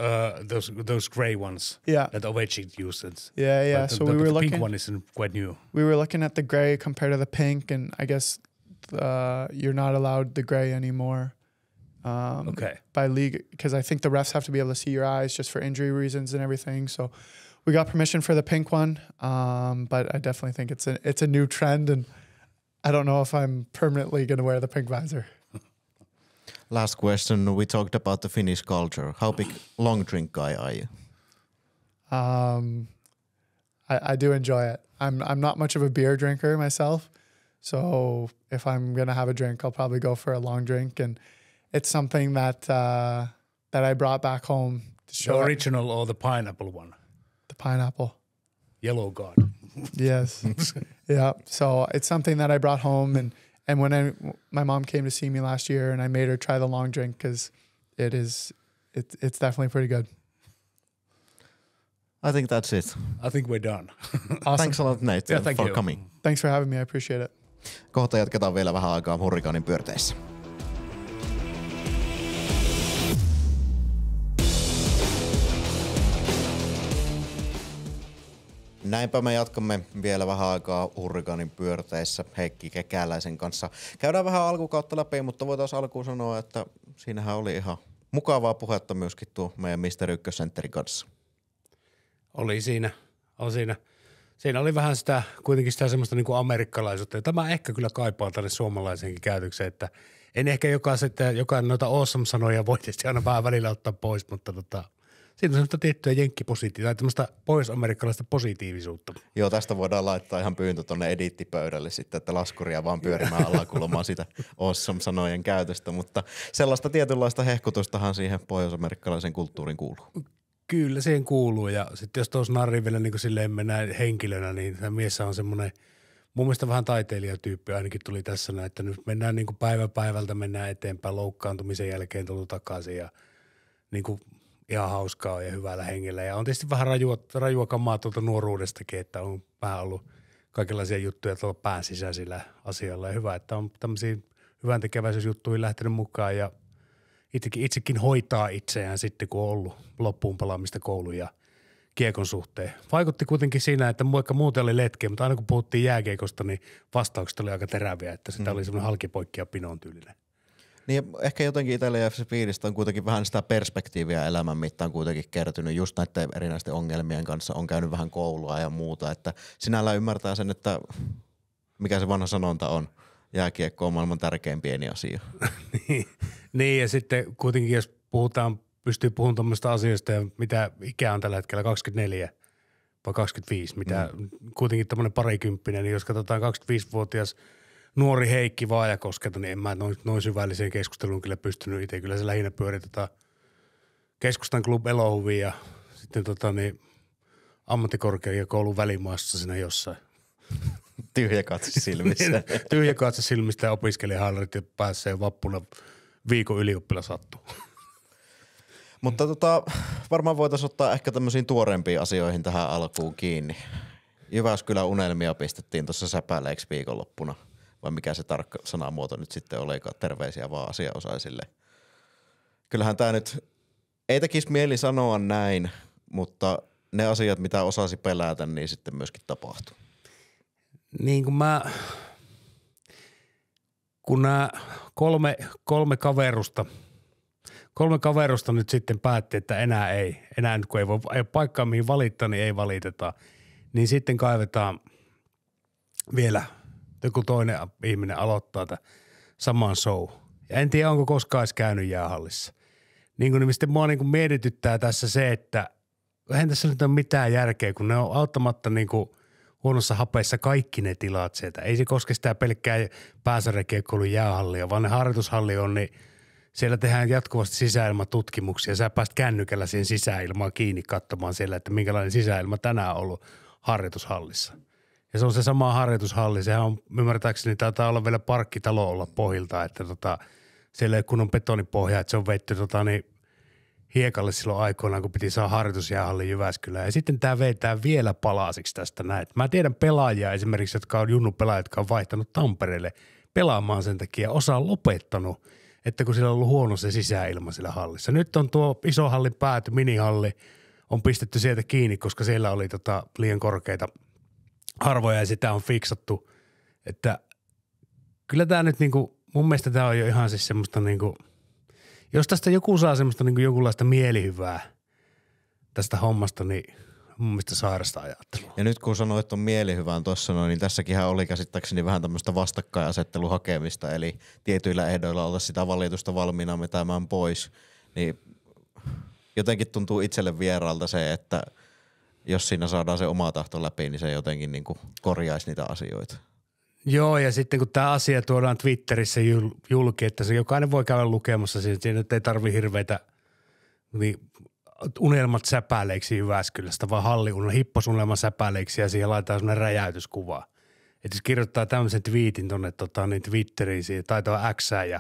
gray ones. Yeah, that Ovechkin used. Yeah. But so the, we were the looking. pink one is quite new. We were looking at the gray compared to the pink, and I guess you're not allowed the gray anymore. Okay. By league, because I think the refs have to be able to see your eyes just for injury reasons and everything. So we got permission for the pink one, but I definitely think it's a new trend, and I don't know if I'm permanently going to wear the pink visor. Last question. We talked about the Finnish culture. How big long drink guy are you? I do enjoy it. I'm not much of a beer drinker myself, so if I'm gonna have a drink, I'll probably go for a long drink, and it's something that I brought back home to show. The original or the pineapple one? The pineapple. Yellow God. Yes. Yeah. So it's something that I brought home, and when my mom came to see me last year, and I made her try the long drink because it's definitely pretty good. I think that's it. I think we're done. Awesome. Thanks a lot, Nate, Yeah, thank for you. coming. Thanks for having me. I appreciate it. Kohta jatketaan vielä vähän aikaa Hurrikaanin pyörteissä. Näinpä me jatkamme vielä vähän aikaa Hurrikaanin pyörteissä Heikki Kekäläisen kanssa. Käydään vähän alkukautta läpi, mutta voitaisiin alkuun sanoa, että siinähän oli ihan mukavaa puhetta myöskin tuo meidän Mr. Ykkössentterin kanssa. Oli siinä. Siinä oli vähän sitä, kuitenkin sitä semmoista niin kuin amerikkalaisuutta, ja tämä ehkä kyllä kaipaa tänne suomalaisenkin käytökseen, että en ehkä jokainen noita awesome-sanoja voi tietysti aina vähän välillä ottaa pois, mutta siinä on semmoista tiettyä jenkkipositiivista, tai tämmöistä pohjois-amerikkalaista positiivisuutta. Joo, tästä voidaan laittaa ihan pyyntö tonne edittipöydälle sitten, että laskuria vaan pyörimään alakulmaan sitä awesome-sanojen käytöstä, mutta sellaista tietynlaista hehkutustahan siihen pohjois-amerikkalaisen kulttuurin kuuluu. Kyllä siihen kuuluu, ja sitten jos tuossa narriin vielä niin kuin silleen mennään henkilönä, niin tämä mies on semmoinen mun mielestä vähän taiteilijatyyppi ainakin tuli tässä näin, että nyt mennään niin kuin päivä päivältä mennään eteenpäin, loukkaantumisen jälkeen tullut takaisin ja niin kuin ihan hauskaa ja hyvällä hengellä. Ja on tietysti vähän rajua kamaa tuolta nuoruudestakin, että on vähän ollut kaikenlaisia juttuja tuolla pään sisäisillä asioilla. Ja hyvä, että on tämmöisiä hyvän tekeväisyysjuttuihin lähtenyt mukaan ja itsekin hoitaa itseään sitten, kun on ollut loppuun palaamista koulun ja kiekon suhteen. Vaikutti kuitenkin siinä, että vaikka muuten oli letkeä, mutta aina kun puhuttiin jääkiekosta, niin vastaukset oli aika teräviä, että sitä oli semmoinen halkipoikki ja pinon tyylinen. Niin ehkä jotenkin itselle ja fiilistä on kuitenkin vähän sitä perspektiiviä elämän mittaan kuitenkin kertynyt. Just näiden erinäisten ongelmien kanssa on käynyt vähän koulua ja muuta, että sinällään ymmärtää sen, että mikä se vanha sanonta on. Jääkiekko on maailman tärkein pieni asia. Niin ja sitten kuitenkin jos pystyy puhumaan tuommoista asioista ja mitä ikä on tällä hetkellä 24 vai 25, mitä kuitenkin tämmöinen parikymppinen, niin jos katsotaan 25-vuotias nuori Heikki Vaajakoskelta, niin en mä noin syvälliseen keskusteluun kyllä pystynyt itse. Kyllä se lähinnä pyöritetään keskustan Club Elohuvia ja sitten ammattikorkeakoulun välimaassa siinä jossain. Tyhjä katse silmissä. Tyhjä katse silmistä ja opiskelijahallarit ja pääsee vappuna viikon ylioppilas sattuu. Mutta varmaan voitaisiin ottaa ehkä tämmöisiin tuoreempiin asioihin tähän alkuun kiinni. Jyväskylän unelmia pistettiin tuossa säpäleeksi viikonloppuna. Vai mikä se tarkka sanamuoto nyt sitten olikaan? Terveisiä vaan asianosaisille. kyllähän tää nyt, ei tekisi mieli sanoa näin, mutta ne asiat, mitä osasi pelätä, niin sitten myöskin tapahtui. Niin kun nämä kolme kaverusta nyt sitten päätti, että enää nyt kun ei ole paikkaa mihin valittaa, niin ei valiteta. Niin sitten kaivetaan vielä joku toinen ihminen aloittaa tämän saman show. Ja en tiedä, onko koskaan edes käynyt jäähallissa. Niin sitten mua niin mietityttää tässä se, että eihän tässä nyt ole mitään järkeä, kun ne on auttamatta niin kuin huonossa hapeissa kaikki ne tilat sieltä. Ei se koske sitä pelkkää pääsarjakiekkoilun jäähallia, vaan ne harjoitushalli on, niin siellä tehdään jatkuvasti sisäilmatutkimuksia. Sä pääst kännykällä siihen sisäilmaan kiinni katsomaan siellä, että minkälainen sisäilma tänään on ollut harjoitushallissa. Ja se on se sama harjoitushalli. Sehän on, ymmärtääkseni, taitaa olla vielä parkkitalo olla pohjilta, että siellä ei kunnon betonipohja, että se on veitty hiekalle silloin aikoinaan, kun piti saada harjoitusjäähalli Jyväskylään. Ja sitten tämä veitään vielä palasiksi tästä näin. Mä tiedän pelaajia esimerkiksi, jotka on junnupelaajia, jotka on vaihtanut Tampereelle pelaamaan sen takia. Osa on lopettanut, että kun siellä on ollut huono se sisäilma siellä hallissa. Nyt on tuo iso hallin pääty, minihalli, on pistetty sieltä kiinni, koska siellä oli liian korkeita arvoja ja sitä on fiksattu. Että kyllä tämä nyt mun mielestä tämä on jo ihan siis semmoista jos tästä joku saa semmoista jonkunlaista mielihyvää tästä hommasta, niin mun mielestä sairasta ajattelua. Ja nyt kun sanoit tuon mielihyvään tuossa niin tässäkinhän oli käsittääkseni vähän tämmöistä vastakkainasettelun hakemista, eli tietyillä ehdoilla olla sitä valitusta valmiina vetämään pois, niin jotenkin tuntuu itselle vieraalta se, että jos siinä saadaan se oma tahto läpi, niin se jotenkin korjaisi niitä asioita. Joo, ja sitten kun tämä asia tuodaan Twitterissä julki, että se jokainen voi käydä lukemassa siinä ei tarvitse hirveitä unelmat säpäleiksi Jyväskylästä, vaan hipposunelman säpäleiksi ja siihen laitetaan sellainen räjäytyskuva. Että jos kirjoittaa tämmöisen twiitin tuonne Twitteriin, siihen taitaa Xään ja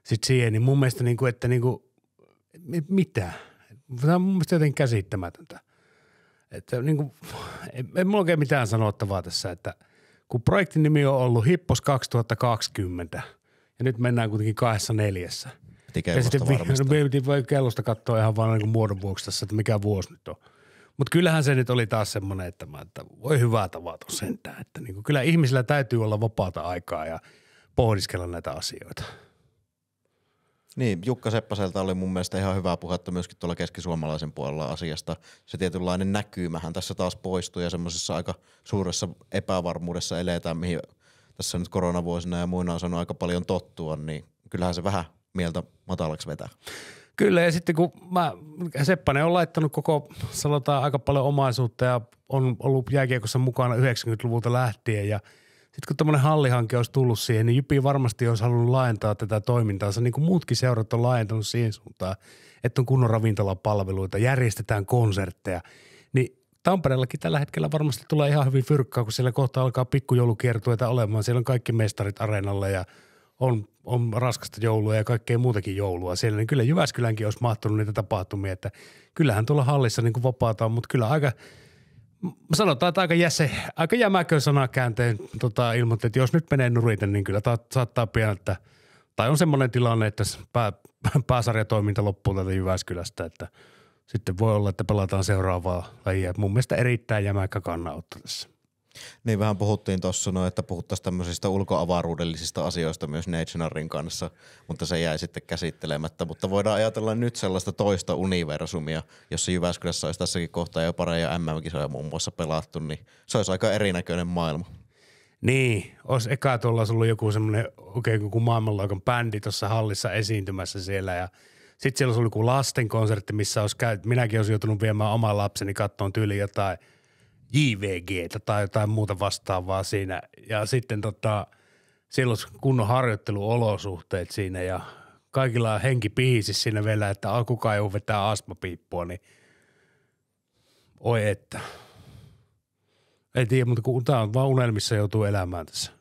sitten siihen, niin mun mielestä mitä? Tämä on mun mielestä jotenkin käsittämätöntä. Että ei mulla oikein mitään sanottavaa tässä, että kun projektin nimi on ollut Hippos 2020 ja nyt mennään kuitenkin 24. Ja sitten voi kellosta katsoa ihan vaan muodon vuoksi tässä, että mikä vuosi nyt on. Mutta kyllähän se nyt oli taas semmoinen, että voi hyvää tavata sentään. Että kyllä ihmisillä täytyy olla vapaata aikaa ja pohdiskella näitä asioita. Niin, Jukka Seppäseltä oli mun mielestä ihan hyvää puhetta myöskin tuolla keskisuomalaisen puolella asiasta. Se tietynlainen näkymähän tässä taas poistuu ja semmoisessa aika suuressa epävarmuudessa eletään, mihin tässä nyt koronavuosina ja muina on saanut aika paljon tottua, niin kyllähän se vähän mieltä matalaksi vetää. Kyllä, ja sitten kun Seppänen on laittanut sanotaan aika paljon omaisuutta ja on ollut jääkiekossa mukana 90-luvulta lähtien ja sitten kun tämmöinen hallihanke olisi tullut siihen, niin JYP varmasti olisi halunnut laajentaa tätä toimintaansa, niin kuin muutkin seurat on laajentanut siihen suuntaan, että on kunnon ravintolapalveluita, järjestetään konsertteja. Niin Tampereellakin tällä hetkellä varmasti tulee ihan hyvin fyrkkaa, kun siellä kohta alkaa pikkujoulukiertueita olemaan. Siellä on kaikki mestarit areenalla ja on raskasta joulua ja kaikkea muutakin joulua siellä. Niin kyllä Jyväskylänkin olisi mahtunut niitä tapahtumia, että kyllähän tuolla hallissa niin kuin vapaata on, mutta kyllä sanotaan, että aika jämäkön sanakäänteen ilmoitti, että jos nyt menee nuriten, niin kyllä saattaa pian, että tai on semmoinen tilanne, että pääsarjatoiminta loppuu tätä Jyväskylästä, että sitten voi olla, että pelataan seuraavaa lajia. Mun mielestä erittäin jämäkkä kannanotto tässä. Niin vähän puhuttiin tuossa, että puhuttaisiin tämmöisistä ulkoavaruudellisista asioista myös Nate Schnarrin kanssa, mutta se jäi sitten käsittelemättä. Mutta voidaan ajatella nyt sellaista toista universumia, jossa Jyväskylässä olisi tässäkin kohtaa jo pareja MM-kisoja muun muassa pelattu, niin se olisi aika erinäköinen maailma. Niin, olisi eka tuolla ollut joku semmoinen joku maailmanluokan bändi tuossa hallissa esiintymässä siellä ja sitten siellä olisi ollut joku lastenkonsertti, missä minäkin olisin joutunut viemään oman lapseni kattoon tyyliin jotain JVG:tä tai jotain muuta vastaavaa siinä. Ja sitten siellä olisi kunnon harjoitteluolosuhteet siinä ja kaikilla henki pihisi siinä vielä, että kukaan ei vetää astmapiippua, niin oi että. Ei tiedä, mutta kun tämä on vaan unelmissa joutuu elämään tässä.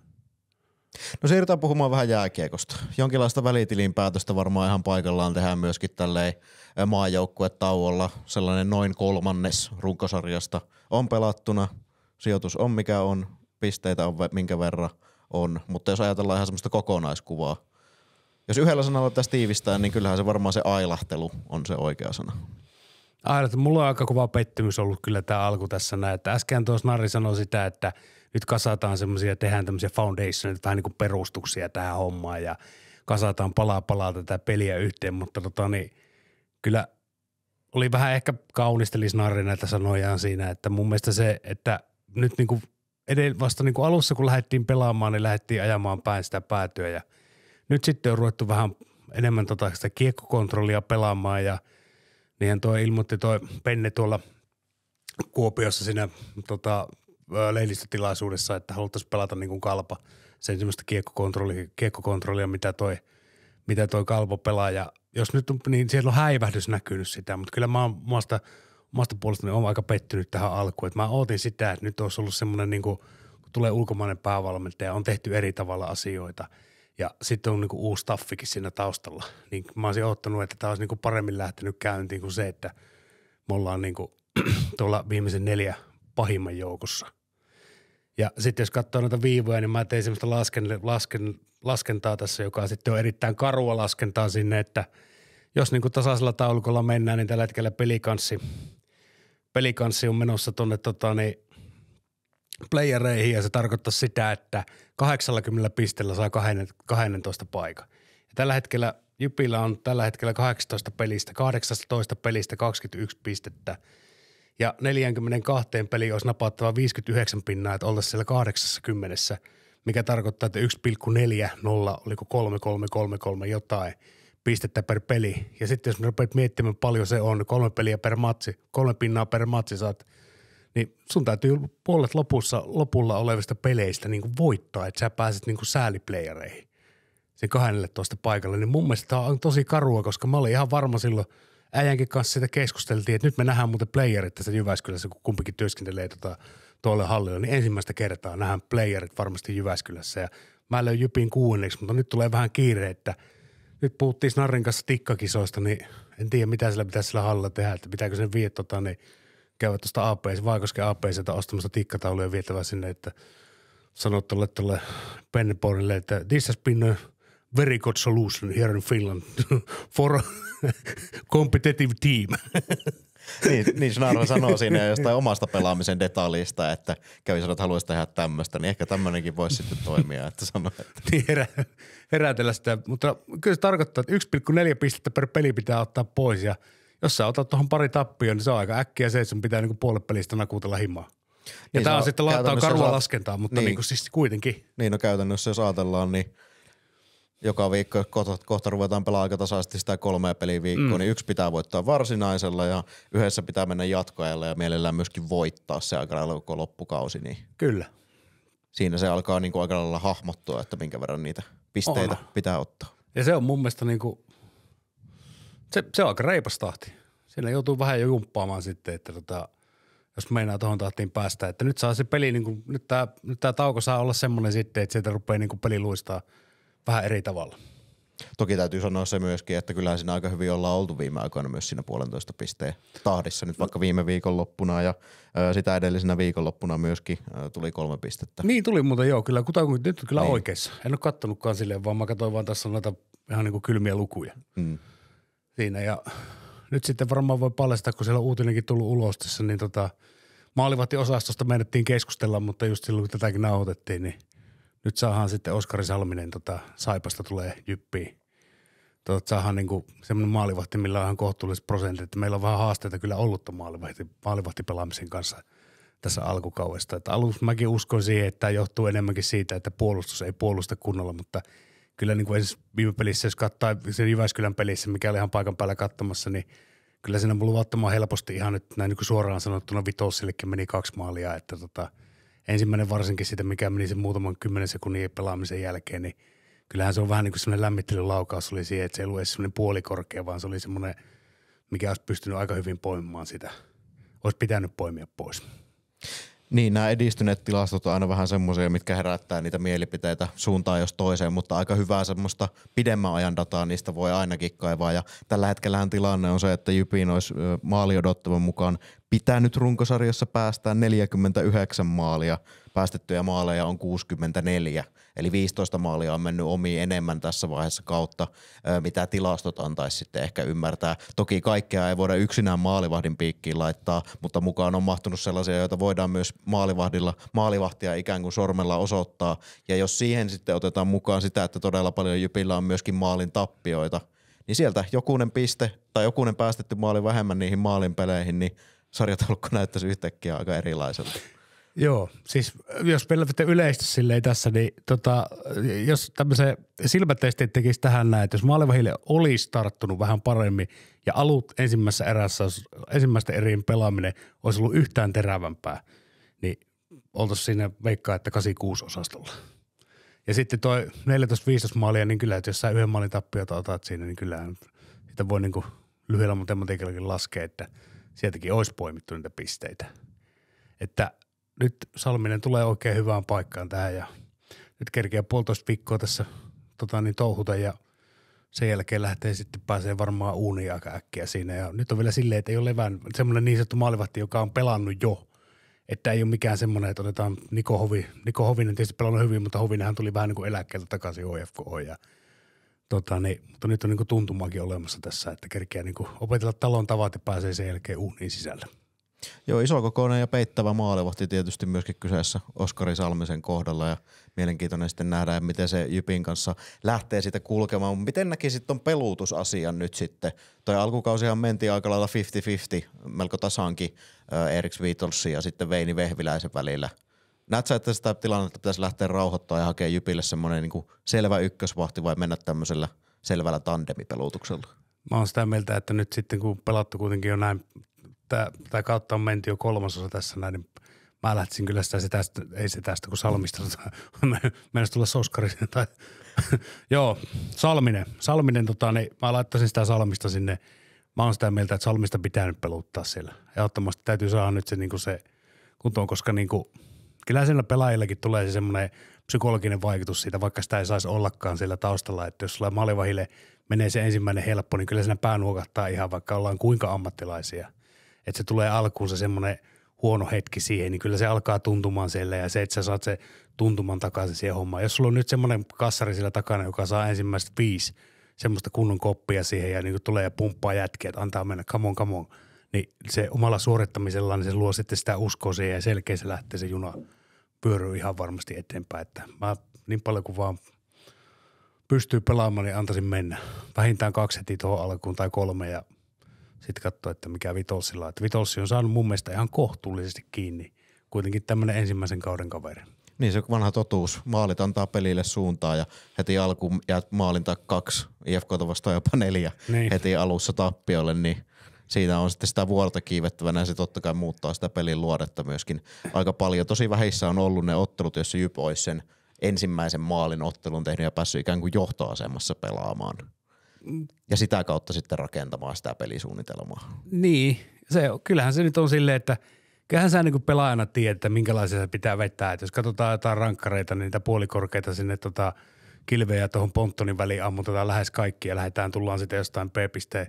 No siirrytään puhumaan vähän jääkiekosta. Jonkinlaista välitilinpäätöstä varmaan ihan paikallaan tehdään myöskin tälleen maajoukkuetauolla. Sellainen noin 1/3 runkosarjasta on pelattuna. Sijoitus on mikä on, pisteitä on minkä verran on. Mutta jos ajatellaan ihan semmoista kokonaiskuvaa, Jos yhdellä sanalla tässä tiivistää, niin kyllähän se varmaan se ailahtelu on se oikea sana. Mulla on aika kova pettymys ollut kyllä tämä alku tässä näin, että äsken tuossa Snarri sanoi sitä, että nyt kasataan semmoisia, tehdään tämmöisiä foundationit, vähän niin kuin perustuksia tähän hommaan ja kasataan palaa tätä peliä yhteen, mutta kyllä oli vähän ehkä kaunisteli Snarri näitä sanojaan siinä, että mun mielestä se, että nyt niinku vasta niinku alussa kun lähdettiin pelaamaan, niin lähdettiin ajamaan päin sitä päätyä ja nyt sitten on ruvettu vähän enemmän sitä kiekkokontrollia pelaamaan ja niinhän ilmoitti Penne tuolla Kuopiossa siinä lehdistötilaisuudessa, että haluttaisiin pelata niin kuin KalPa, sen semmoista kiekkokontrollia, mitä toi KalPa pelaa. Ja jos nyt on, niin siellä on häivähdys näkynyt sitä, mutta kyllä mä oon omasta puolestani olen aika pettynyt tähän alkuun. Että mä ootin sitä, että nyt olisi ollut semmoinen, niin kuin, kun tulee ulkomainen päävalmentaja, on tehty eri tavalla asioita ja sitten on niin kuin uusi staffikin siinä taustalla. Niin mä olisin odottanut, että tämä olisi niin kuin paremmin lähtenyt käyntiin kuin se, että me ollaan niin kuin tuolla viimeisen 4 pahimman joukossa. Ja sitten jos katsoo noita viivoja, niin mä tein semmoista laskentaa tässä, joka sitten on erittäin karua laskentaa sinne, että jos niin kuin tasaisella taulukolla mennään, niin tällä hetkellä pelikanssi on menossa tuonne playereihin ja se tarkoittaa sitä, että 80 pisteellä saa 12 paikan. Ja tällä hetkellä JYPillä on 18 pelistä 21 pistettä. Ja 42 peliin olisi napattava 59 pinnaa, että oltaisiin siellä 80, mikä tarkoittaa, että 1,40, oliko 3 jotain pistettä per peli. Ja sitten jos me rupeat miettimään paljon se on, 3 peliä per matsi, 3 pinnaa per matsi saat, niin sun täytyy puolet lopulla olevista peleistä niin kuin voittaa, että sä pääset niin kuin sääliplayereihin sen 12 paikalle. Niin mun mielestä tämä on tosi karua, koska mä olin ihan varma silloin, äijänkin kanssa sitä keskusteltiin, että nyt me nähdään muuten playerit tässä Jyväskylässä, kun kumpikin työskentelee tuolle hallilla, niin ensimmäistä kertaa nähdään playerit varmasti Jyväskylässä. Ja mä löin JYPin 6, mutta nyt tulee vähän kiire, että nyt puhuttiin Snarrin kanssa tikkakisoista, niin en tiedä mitä sillä pitäisi sillä hallilla tehdä, että pitääkö sen niin käydä tuosta APC, Vaikoske APC:tä ostamassa tikkatauluja ja vietävä sinne, että sanot tuolle Pennebornille, että this has been a very good solution here in Finland for a competitive team. niin Schnarr sanoo siinä jostain omasta pelaamisen detaljista, että kävi sanoa, että haluaisi tehdä tämmöistä, niin ehkä tämmöinenkin voisi sitten toimia, että sanoo, että niin herätellä sitä, mutta kyllä se tarkoittaa, että 1,4 pistettä per peli pitää ottaa pois ja jos sä otat tuohon pari tappioon, niin se on aika äkkiä se, että sun pitää niinku puolet pelistä nakutella himaa. Ja niin tää on sitten karua laskentaa, mutta niin kuin siis kuitenkin. Niin, no käytännössä jos ajatellaan, niin joka viikko kohta ruvetaan pelaamaan aika tasaisesti sitä 3 peliä viikkoa, niin 1 pitää voittaa varsinaisella ja yhdessä pitää mennä jatkoajalle ja mielellään myöskin voittaa se aika lailla koko loppukausi. Niin kyllä. Siinä se alkaa niinku aika lailla hahmottua, että minkä verran niitä pisteitä pitää ottaa. Ja se on mun mielestä niinku, se on aika reipas tahti. Siinä joutuu vähän jo jumppaamaan sitten, että jos meinaa tuohon tahtiin päästä, että nyt saa se peli, niinku, nyt tää tauko saa olla semmoinen sitten, että sieltä rupeaa niinku peli luistaa vähän eri tavalla. Toki täytyy sanoa se myöskin, että kyllähän siinä aika hyvin ollaan oltu viime aikoina myös siinä 1,5 pisteen tahdissa. Nyt vaikka viime viikonloppuna ja sitä edellisenä viikonloppuna myöskin tuli 3 pistettä. Niin tuli muuten joo, kyllä nyt on kyllä oikeassa. En ole kattonutkaan silleen, vaan mä katsoin vaan tässä noita ihan niin kuin kylmiä lukuja siinä. Ja nyt sitten varmaan voi paljastaa, kun siellä on uutinenkin tullut ulos tässä, niin maalivahtiosastosta meinattiin keskustella, mutta just silloin kun tätäkin nauhoitettiin, niin nyt saadaan sitten Oskari Salminen Saipasta tulee JYPiin. Saadaan niinku semmoinen maalivahti, millä on ihan kohtuulliset prosentit. Että meillä on vähän haasteita kyllä ollut maalivahtipelaamisen kanssa tässä alkukaudesta. Että alussa mäkin uskon siihen, että tämä johtuu enemmänkin siitä, että puolustus ei puolusta kunnolla, mutta kyllä niin kuin viime pelissä, jos katsoo sen Jyväskylän pelissä, mikä oli ihan paikan päällä katsomassa, niin kyllä siinä on luvattoman helposti ihan nyt näin niin kuin suoraan sanottuna Vitosillekin meni 2 maalia, että ensimmäinen varsinkin siitä, mikä meni sen muutaman 10 sekunnin pelaamisen jälkeen, niin kyllähän se on vähän niin kuin semmoinen lämmittelylaukaus oli siihen, että se ei ollut edes semmoinen puolikorkea, vaan se oli semmoinen, mikä olisi pystynyt aika hyvin poimimaan sitä. Olisi pitänyt poimia pois. Niin, nämä edistyneet tilastot on aina vähän semmoisia, mitkä herättää niitä mielipiteitä suuntaan jos toiseen, mutta aika hyvää semmoista pidemmän ajan dataa niistä voi ainakin kaivaa. Ja tällä hetkellähän tilanne on se, että JYPin olisi maali odottavan mukaan pitänyt runkosarjassa päästään 49 maalia. Päästettyjä maaleja on 64, eli 15 maalia on mennyt omiin enemmän tässä vaiheessa kautta, mitä tilastot antaisi sitten ehkä ymmärtää. Toki kaikkea ei voida yksinään maalivahdin piikkiin laittaa, mutta mukaan on mahtunut sellaisia, joita voidaan myös maalivahtia ikään kuin sormella osoittaa. Ja jos siihen sitten otetaan mukaan sitä, että todella paljon Jypillä on myöskin maalin tappioita, niin sieltä jokunen piste tai jokunen päästetty maali vähemmän niihin maalin peleihin, niin sarjataulukko näyttäisi yhtäkkiä aika erilaiselta. Joo, siis jos meillä yleistä silleen tässä, niin jos tämmöisen silmätestin tekisi tähän näin, että jos maalivahdille olisi tarttunut vähän paremmin ja ensimmäisessä erässä, ensimmäisten erien pelaaminen olisi ollut yhtään terävämpää, niin oltaisiin siinä veikkaa, että 86 osastolla. Ja sitten toi 14-15 maalia, niin kyllä, että jos sä yhden maalin tappiota otat siinä, niin kyllähän sitä voi niin kuin lyhyellä matematiikallakin laskea, että sieltäkin olisi poimittu niitä pisteitä. Että nyt Salminen tulee oikein hyvään paikkaan tähän ja nyt kerkeä 1,5 viikkoa tässä touhuta ja sen jälkeen pääsee varmaan uuniin aika äkkiä siinä. Ja nyt on vielä silleen, että ei ole semmoinen niin sanottu maalivahti, joka on pelannut jo. Että ei ole mikään semmoinen, että otetaan Niko Hovinen tietysti pelannut hyvin, mutta Hovinenhan tuli vähän niin kuin eläkkeeltä takaisin OFK:hon ja mutta nyt on niin kuin tuntumaakin olemassa tässä, että kerkeää niin kuin opetella talon tavat ja pääsee sen jälkeen uuniin sisällä. Joo, isokokoinen ja peittävä maalivahti tietysti myöskin kyseessä Oskari Salmisen kohdalla ja mielenkiintoinen sitten nähdä, miten se JYPin kanssa lähtee siitä kulkemaan. Miten näkisit ton peluutusasian nyt sitten? Toi alkukausihan mentiin aika lailla 50-50, melko tasaankin Eriks Viitolsin ja sitten Veini Vehviläisen välillä. Näetkö sä, että sitä tilannetta pitäisi lähteä rauhoittamaan ja hakea JYPille semmoinen niin selvä ykkösvahti vai mennä tämmöisellä selvällä tandemipeluutuksella? Mä oon sitä mieltä, että nyt sitten kun pelattu kuitenkin jo näin, tämä kautta on menty jo 3/3 tässä näin, niin mä lähtisin kyllä ei se tästä kun Salmista, mennäisi tulla Soskari tai joo, Salminen, niin mä laittaisin sitä Salmista sinne. Mä oon sitä mieltä, että Salmista pitää nyt peluttaa siellä. Ehdottomasti täytyy saada nyt se, niin kuin se kuntoon, koska niin kuin, kyllä siellä pelaajillakin tulee se semmoinen psykologinen vaikutus siitä, vaikka sitä ei saisi ollakaan siellä taustalla, että jos sulla maalivahille menee se ensimmäinen helppo, niin kyllä siinä pää nuokahtaa ihan, vaikka ollaan kuinka ammattilaisia. Että se tulee alkuun se semmoinen huono hetki siihen, niin kyllä se alkaa tuntumaan siellä ja se, että sä saat se tuntuman takaisin siihen hommaan. Jos sulla on nyt semmoinen kassari siellä takana, joka saa ensimmäiset 5 semmoista kunnon koppia siihen ja niin kuin tulee ja pumppaa jätkiä, että antaa mennä, come on, niin se omalla suorittamisellaan niin se luo sitten sitä uskoa siihen ja selkeä se lähtee se juna pyöryy ihan varmasti eteenpäin. Että mä niin paljon kuin vaan pystyy pelaamaan, niin antaisin mennä. Vähintään 2 heti tuohon alkuun tai 3 ja sitten katsoa, että mikä Vitolsilla on. Että Vitolsi on saanut mun mielestä ihan kohtuullisesti kiinni. Kuitenkin tämmöinen ensimmäisen kauden kaveri. Niin se vanha totuus. Maalit antaa pelille suuntaa ja heti alkuun jää maalin tai 2, IFK:ta vastaan jopa 4 niin heti alussa tappiolle, niin siinä on sitten sitä vuorta kiivettävänä ja se totta kai muuttaa sitä pelin luodetta myöskin aika paljon. Tosi vähissä on ollut ne ottelut, joissa JYP olisi sen ensimmäisen maalin ottelun tehnyt ja päässyt ikään kuin johtoasemassa pelaamaan. Ja sitä kautta sitten rakentamaan sitä pelisuunnitelmaa. Niin, kyllähän se nyt on silleen, että kyllähän sä niin kuin pelaajana tiedät, että minkälaisia se pitää vetää. Että jos katsotaan jotain rankkareita, niin niitä puolikorkeita sinne kilvejä tuohon ponttonin väliin ammutetaan lähes kaikki ja tullaan sitten jostain P-pisteen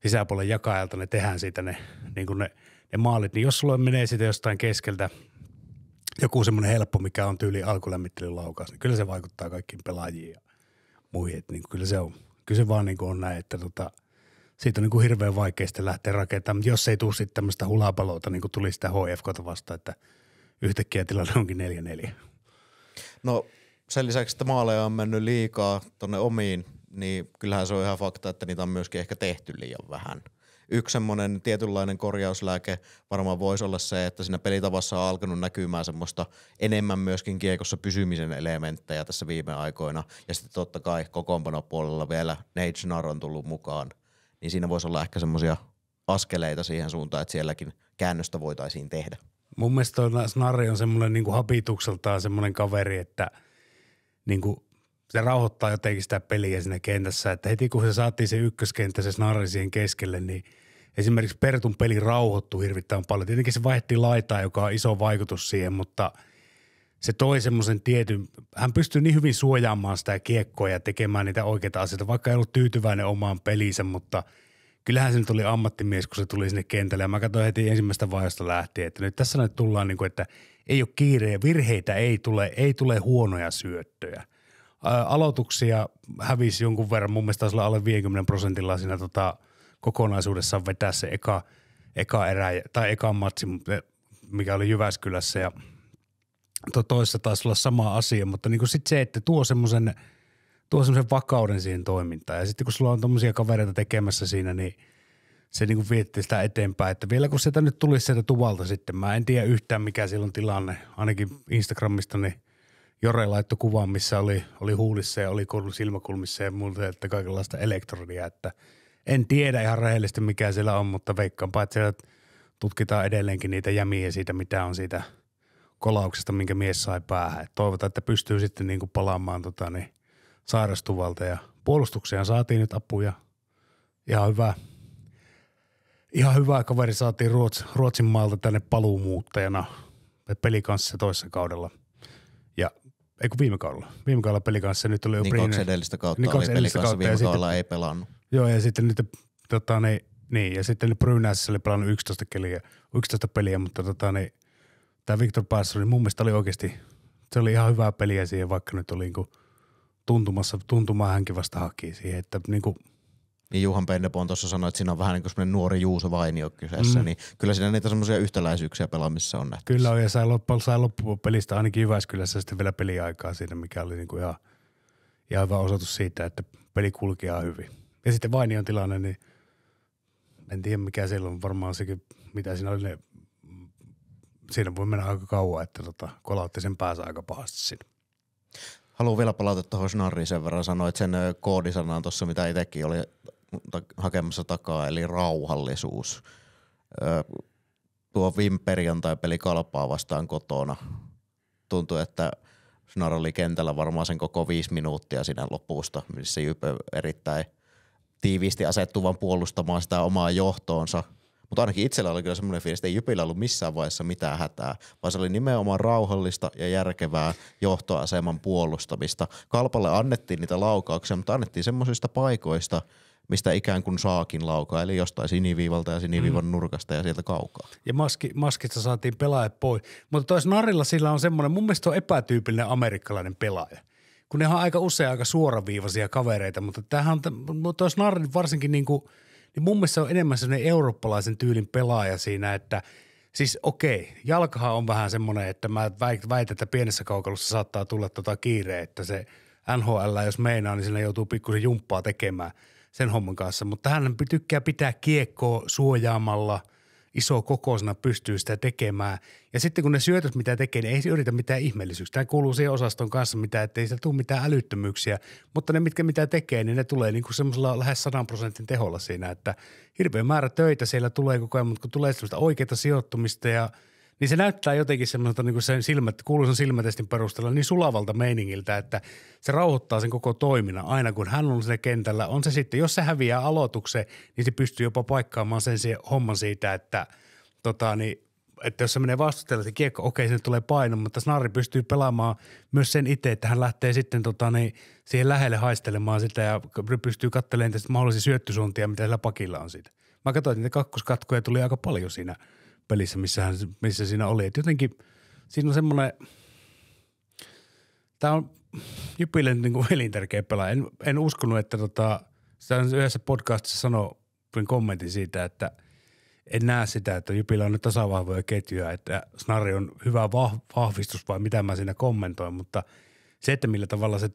sisäpuolen jakajalta, ne tehdään siitä ne maalit. Niin jos sulla menee sitten jostain keskeltä joku semmoinen helppo, mikä on tyyli alkulämmittelyn laukaus, niin kyllä se vaikuttaa kaikkiin pelaajiin ja muihin. Että niin kyllä se vaan niin kuin on näin, että siitä on niin kuin hirveän vaikea sitten lähteä rakentamaan, mutta jos ei tule sitten tämmöistä hulapaloota, niin kuin tuli sitä HFK:ta vastaan, että yhtäkkiä tilanne onkin 4-4. No sen lisäksi, että maaleja on mennyt liikaa tonne omiin, niin kyllähän se on ihan fakta, että niitä on myöskin ehkä tehty liian vähän. Yksi semmoinen tietynlainen korjauslääke varmaan voisi olla se, että siinä pelitavassa on alkanut näkymään semmoista enemmän myöskin kiekossa pysymisen elementtejä tässä viime aikoina. Ja sitten totta kai kokoonpanopuolella vielä Nate Schnarr on tullut mukaan. Niin siinä voisi olla ehkä semmoisia askeleita siihen suuntaan, että sielläkin käännöstä voitaisiin tehdä. Mun mielestä Schnarri on semmoinen niin kuin habitukseltaan semmoinen kaveri, että niin kuin se rauhoittaa jotenkin sitä peliä siinä kentässä, että heti kun se saatiin se ykköskenttä, se Schnarri siihen keskelle, niin esimerkiksi Pertun peli rauhoittui hirvittävän paljon. Tietenkin se vaihdettiin laitaa, joka on iso vaikutus siihen, mutta se toi semmoisen tietyn, hän pystyy niin hyvin suojaamaan sitä kiekkoa ja tekemään niitä oikeita asioita, vaikka ei ollut tyytyväinen omaan peliinsä, mutta kyllähän se nyt oli ammattimies, kun se tuli sinne kentälle. Ja mä katsoin heti ensimmäistä vaiheesta lähtien, että nyt tässä nyt tullaan niin kuin, että ei ole kiire ja virheitä ei tule huonoja syöttöjä. Aloituksia hävisi jonkun verran, mun mielestä taisi olla alle 50% siinä kokonaisuudessaan vetää se eka erä tai eka matsi, mikä oli Jyväskylässä ja toisessa taisi olla sama asia, mutta niin sitten se, että tuo semmoisen vakauden siihen toimintaan ja sitten kun sulla on tommosia kavereita tekemässä siinä, niin se niin kuin vietti sitä eteenpäin, että vielä kun sieltä nyt tulisi sieltä tuvalta sitten, mä en tiedä yhtään mikä siellä on tilanne, ainakin Instagramista, niin Jore laittoi kuvan, missä oli huulissa ja oli silmäkulmissa ja muuta, että kaikenlaista elektrodia, että en tiedä ihan rehellisesti mikä siellä on, mutta veikkaanpa, että siellä tutkitaan edelleenkin niitä jämiä siitä, mitä on siitä kolauksesta, minkä mies sai päähän. Et toivotaan, että pystyy sitten niin kuin palaamaan sairastuvalta ja puolustukseen saatiin nyt apuja. Ihan hyvä kaveri saatiin Ruotsin maalta tänne paluumuuttajana pelikanssa toisessa kaudella. Ja eikö viime kaudella pelikanssa nyt oli jo niin 2 edellistä kautta oli pelikanssa, viime kaudella ei pelannut. Joo ja sitten nyt ja sitten Brynässä oli pelannut 11 peliä, mutta tämä Victor Persson mun mielestä oli oikeasti, se oli ihan hyvää peliä siihen, vaikka nyt oli niinku tuntumaan hänkin vasta haki siihen, että niinku. Niin Juhan Pennepon tuossa sanoi, että siinä on vähän niin kuin semmoinen nuori Juuso Vainio kyseessä, niin kyllä siinä niitä semmoisia yhtäläisyyksiä pelaamissa on nähty. Kyllä on ja sai loppupelistä ainakin Jyväskylässä sitten vielä peliaikaa siinä, mikä oli niinku ihan hyvä osoitus siitä, että peli kulki ihan hyvin. Ja sitten Vainion tilanne, niin en tiedä mikä siellä on, varmaan sekin, mitä siinä oli, siinä voi mennä aika kauan, että kolautti sen päänsä aika pahasti sinne. Haluan vielä palata tuohon Schnarriin sen verran, sanoit sen koodisanaan tuossa, mitä itsekin oli hakemassa takaa, eli rauhallisuus. Tuo viime perjantai-peli KalPaa vastaan kotona. Tuntui, että Schnarr oli kentällä varmaan sen koko 5 minuuttia siinä lopusta, missä JYP erittäin tiiviisti asettuvan puolustamaan sitä omaa johtoonsa. Mutta ainakin itsellä oli kyllä semmoinen fiilis, että ei JYPillä ollut missään vaiheessa mitään hätää, vaan se oli nimenomaan rauhallista ja järkevää johtoaseman puolustamista. KalPalle annettiin niitä laukauksia, mutta annettiin semmoisista paikoista, mistä ikään kuin saakin laukaa, eli jostain siniviivalta ja siniviivan nurkasta ja sieltä kaukaa. Ja maskista saatiin pelaajat pois. Mutta toi Schnarrilla sillä on semmoinen, mun mielestä on epätyypillinen amerikkalainen pelaaja. Kun ne on aika usein aika suoraviivaisia kavereita, mutta tämähän on, toi Schnarr varsinkin niinku, niin mun mielestä se on enemmän sellainen eurooppalaisen tyylin pelaaja siinä, että siis okei, jalkahan on vähän semmoinen, että mä väitän, että pienessä kaukalossa saattaa tulla kiire, että se NHL, jos meinaa, niin siinä joutuu pikkusen jumppaa tekemään sen homman kanssa, mutta hän tykkää pitää kiekkoa suojaamalla, iso kokoisena pystyy sitä tekemään. Ja sitten kun ne syötöt, mitä tekee, niin ei se yritä mitään ihmeellisyyksiä. Tämä kuuluu siihen osaston kanssa, ettei sieltä tule mitään älyttömyyksiä, mutta ne, mitä tekee, niin ne tulee niin kuin semmoisella lähes 100% teholla siinä, että hirveän määrä töitä siellä tulee koko ajan, mutta kun tulee semmoista oikeaa sijoittumista niin se näyttää jotenkin semmoiselta niin kuin sen kuuluisen silmätestin perusteella niin sulavalta meiningiltä, että se rauhoittaa sen koko toiminnan aina, kun hän on siinä kentällä. On se sitten, jos se häviää aloituksen, niin se pystyy jopa paikkaamaan sen homman siitä, että että jos se menee vastustajalle se kiekko, okei, sinne tulee paino, mutta Schnarr pystyy pelaamaan myös sen itse, että hän lähtee sitten siihen lähelle haistelemaan sitä ja pystyy katselemaan tästä mahdollisia syöttösuuntia, mitä sillä pakilla on siitä. Mä katsoin, että niitä kakkoskatkoja tuli aika paljon siinä pelissä, missä siinä oli. Et jotenkin siinä on semmoinen, tämä on JYPille niin kuin elintärkeä pelaaja. En uskonut, että sitä yhdessä podcastissa sanoin kommentin siitä, että en näe sitä, että JYPillä on nyt tasavahvoja ketjuja, että Schnarr on hyvä vahvistus vai mitä mä siinä kommentoin, mutta se, että millä tavalla se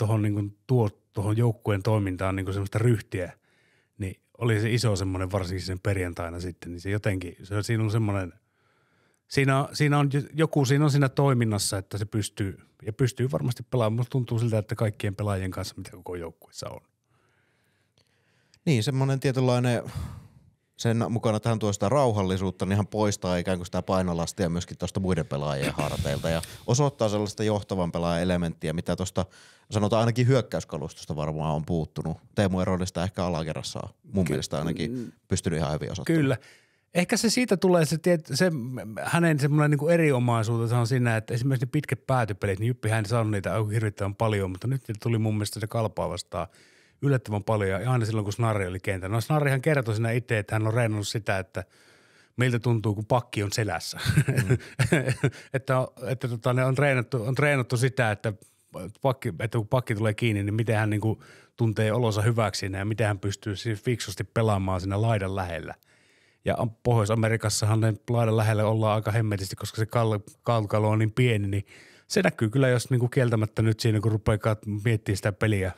tuo tuohon joukkueen toimintaan niin semmoista ryhtiä, niin oli se iso semmoinen varsinkin sen perjantaina sitten, niin se jotenkin, siinä on semmoinen, siinä on siinä toiminnassa, että se pystyy varmasti pelaamaan. Musta tuntuu siltä, että kaikkien pelaajien kanssa, mitä koko joukkueessa on. Niin, semmoinen tietynlainen, sen mukana tähän tuo sitä rauhallisuutta, niin hän poistaa ikään kuin sitä painolastia myöskin tuosta muiden pelaajien harteilta ja osoittaa sellaista johtavan pelaajan elementtiä, mitä tuosta sanotaan ainakin hyökkäyskalustosta varmaan on puuttunut. Teemu Erodista ehkä alakerrassa on mun mielestä ainakin pystynyt ihan hyvin osoittamaan. Kyllä. Ehkä se siitä tulee se hänen semmoinen niin kuin eriomaisuutensa on siinä, että esimerkiksi ne pitkät päätypelit, niin JYP hän saanut niitä hirvittävän paljon, mutta nyt tuli mun mielestä se KalPaa vastaan yllättävän paljon ja aina silloin, kun Schnarri oli kentällä. No Schnarrihan kertoi siinä itse, että hän on reenannut sitä, että miltä tuntuu, kun pakki on selässä. että ne on treenattu sitä, että kun pakki tulee kiinni, niin miten hän niinku tuntee olonsa hyväksi siinä ja miten hän pystyy siis fiksusti pelaamaan siinä laidan lähellä. Ja Pohjois-Amerikassahan ne laidan lähellä ollaan aika hemmetisti, koska se kalkalo on niin pieni, niin se näkyy kyllä, jos niinku kieltämättä nyt siinä, kun rupeaa miettimään sitä peliä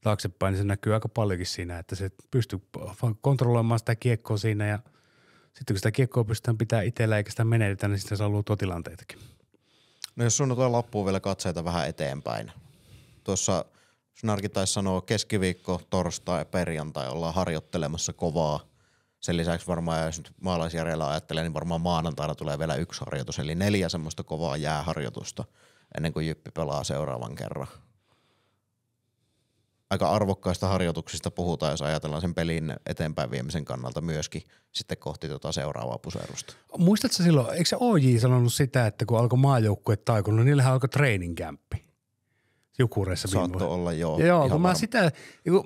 taaksepäin, niin se näkyy aika paljonkin siinä, että se pystyy kontrolloimaan sitä kiekkoa siinä ja sitten kun sitä kiekkoa pystytään pitää itsellä eikä sitä menetetä, niin sitten saa luotua tilanteitakin. No jos sunnuntai loppuu vielä katseita vähän eteenpäin. Tuossa Schnarrkin taisi sanoa keskiviikko, torstai ja perjantai ollaan harjoittelemassa kovaa. Sen lisäksi varmaan, jos nyt maalaisjärjellä ajattelee, niin varmaan maanantaina tulee vielä 1 harjoitus, eli 4 semmoista kovaa jääharjoitusta ennen kuin JYP pelaa seuraavan kerran. Aika arvokkaista harjoituksista puhutaan, jos ajatellaan sen pelin eteenpäin viemisen kannalta myöskin sitten kohti seuraavaa puserusta. Muistatko silloin, eikö se OJ sanonut sitä, että kun alkoi maajoukkuetauko, no niillähän alkoi treeninkämppi Jukureissa. Saattoi olla, joo. Joo, kun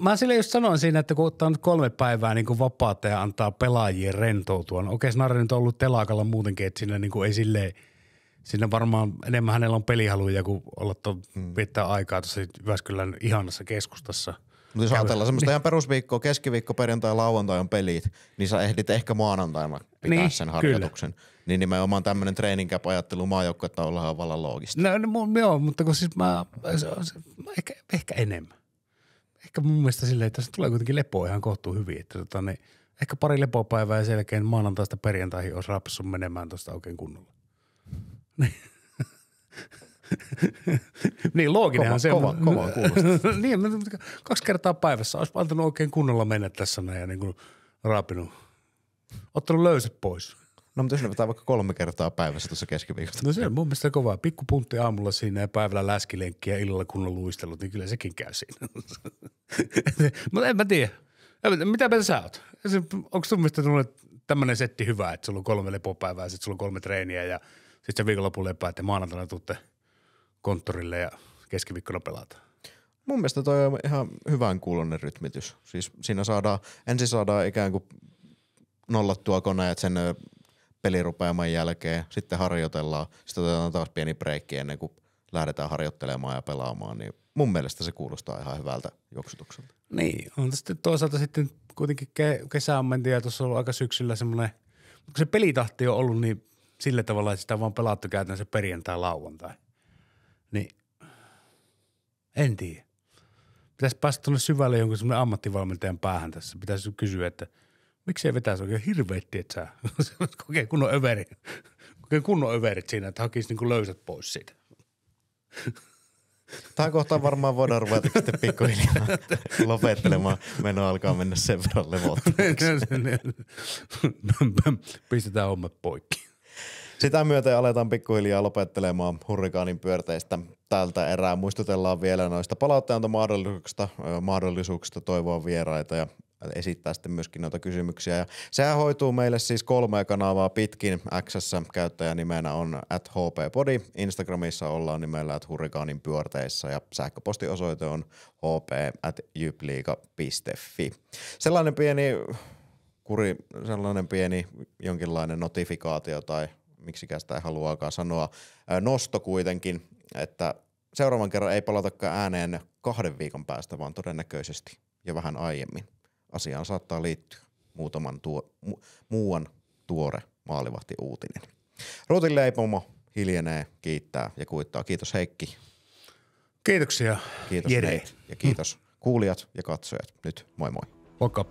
mä sille just sanoin siinä, että kun ottaa nyt 3 päivää niin kuin vapaata ja antaa pelaajien rentoutua. No okei, Schnarri nyt on ollut telakalla muutenkin, että siinä niin kuin ei silleen, siinä varmaan enemmän hänellä on pelihaluja kuin olla viettää aikaa tuossa Jyväskylän ihanassa keskustassa. Mutta jos ajatellaan semmoista ihan perusviikkoa, keskiviikko, perjantai ja lauantai on pelit, niin sä ehdit ehkä maanantaina pitää sen harjoituksen. Kyllä. Niin nimenomaan tämmöinen training cap-ajattelu maajoukkuetauolla on vallan loogista. Joo, mutta kun siis ehkä enemmän. Ehkä mun mielestä silleen, että se tulee kuitenkin lepoa ihan kohtuu hyvin. Että niin, ehkä pari lepopäivää ja sen jälkeen maanantaista perjantaihin olisi rapssu menemään tuosta oikein kunnolla. Niin looginenhan se on. Kova kuulostaa. Niin, 2 kertaa päivässä olisi antanut oikein kunnolla mennä tässä näin ja niin kuin raapinut. Ottanut löysät pois. No mutta jos ne pitää vaikka 3 kertaa päivässä tuossa keskiviikosta. No se on mun mielestä kovaa. Pikku puntti aamulla siinä ja päivällä läskilenkki ja illalla kunnon luistelut, niin kyllä sekin käy siinä. Mutta en mä tiedä. Mitä mieltä sä oot? Onko sun mielestä tämmöinen setti hyvä, että sulla on 3 lepopäivää ja sitten sulla on 3 treeniä ja sitten se viikonlopun lepää, että maanantaina tuutte konttorille ja keskiviikkona pelataan. Mun mielestä toi on ihan hyvän kuuloinen rytmitys. Siis siinä ensin saadaan ikään kuin nollattua koneet sen pelirupeaman jälkeen, sitten harjoitellaan, sitten otetaan taas pieni breikki ennen kuin lähdetään harjoittelemaan ja pelaamaan, niin mun mielestä se kuulostaa ihan hyvältä juoksutukselta. Niin, on sitten toisaalta sitten kuitenkin kesä on menty ja tuossa on ollut aika syksyllä semmoinen, kun se pelitahti on ollut niin sillä tavalla, että sitä on vaan pelattu käytännössä perjantai-lauantai. Niin, en tiedä. Pitäisi päästä tuonne syvälle jonkun semmoinen ammattivalmentajan päähän tässä. Pitäisi kysyä, että miksi ei vetäisi oikein hirveetti, että sä kokee kunnon överit siinä, että hakisi niinku löysät pois siitä. Tähän kohtaan varmaan voidaan ruveta sitten pikkuhiljaa lopettelemaan. Meno alkaa mennä sen verran levottomaksi. Pistetään hommat poikki. Sitä myöten aletaan pikkuhiljaa lopettelemaan Hurrikaanin pyörteistä tältä erää. Muistutellaan vielä noista palautteantomahdollisuuksista toivoa vieraita ja esittää sitten myöskin noita kysymyksiä. Ja sehän hoituu meille siis 3 kanavaa pitkin. X:ssä käyttäjänimenä on @hppodi, Instagramissa ollaan nimellä @Hurrikaanin Pyörteissä ja sähköpostiosoite on hp@jypliiga.fi. Sellainen pieni jonkinlainen notifikaatio tai miksikä sitä ei haluaakaan sanoa, nosto kuitenkin, että seuraavan kerran ei palatakaan ääneen 2 viikon päästä, vaan todennäköisesti jo vähän aiemmin. Asiaan saattaa liittyä muuan tuore maalivahti uutinen. Ruthin Leipomo hiljenee, kiittää ja kuittaa. Kiitos Heikki. Kiitoksia Kiitos Jere. Nate ja kiitos kuulijat ja katsojat. Nyt moi moi. Moikka.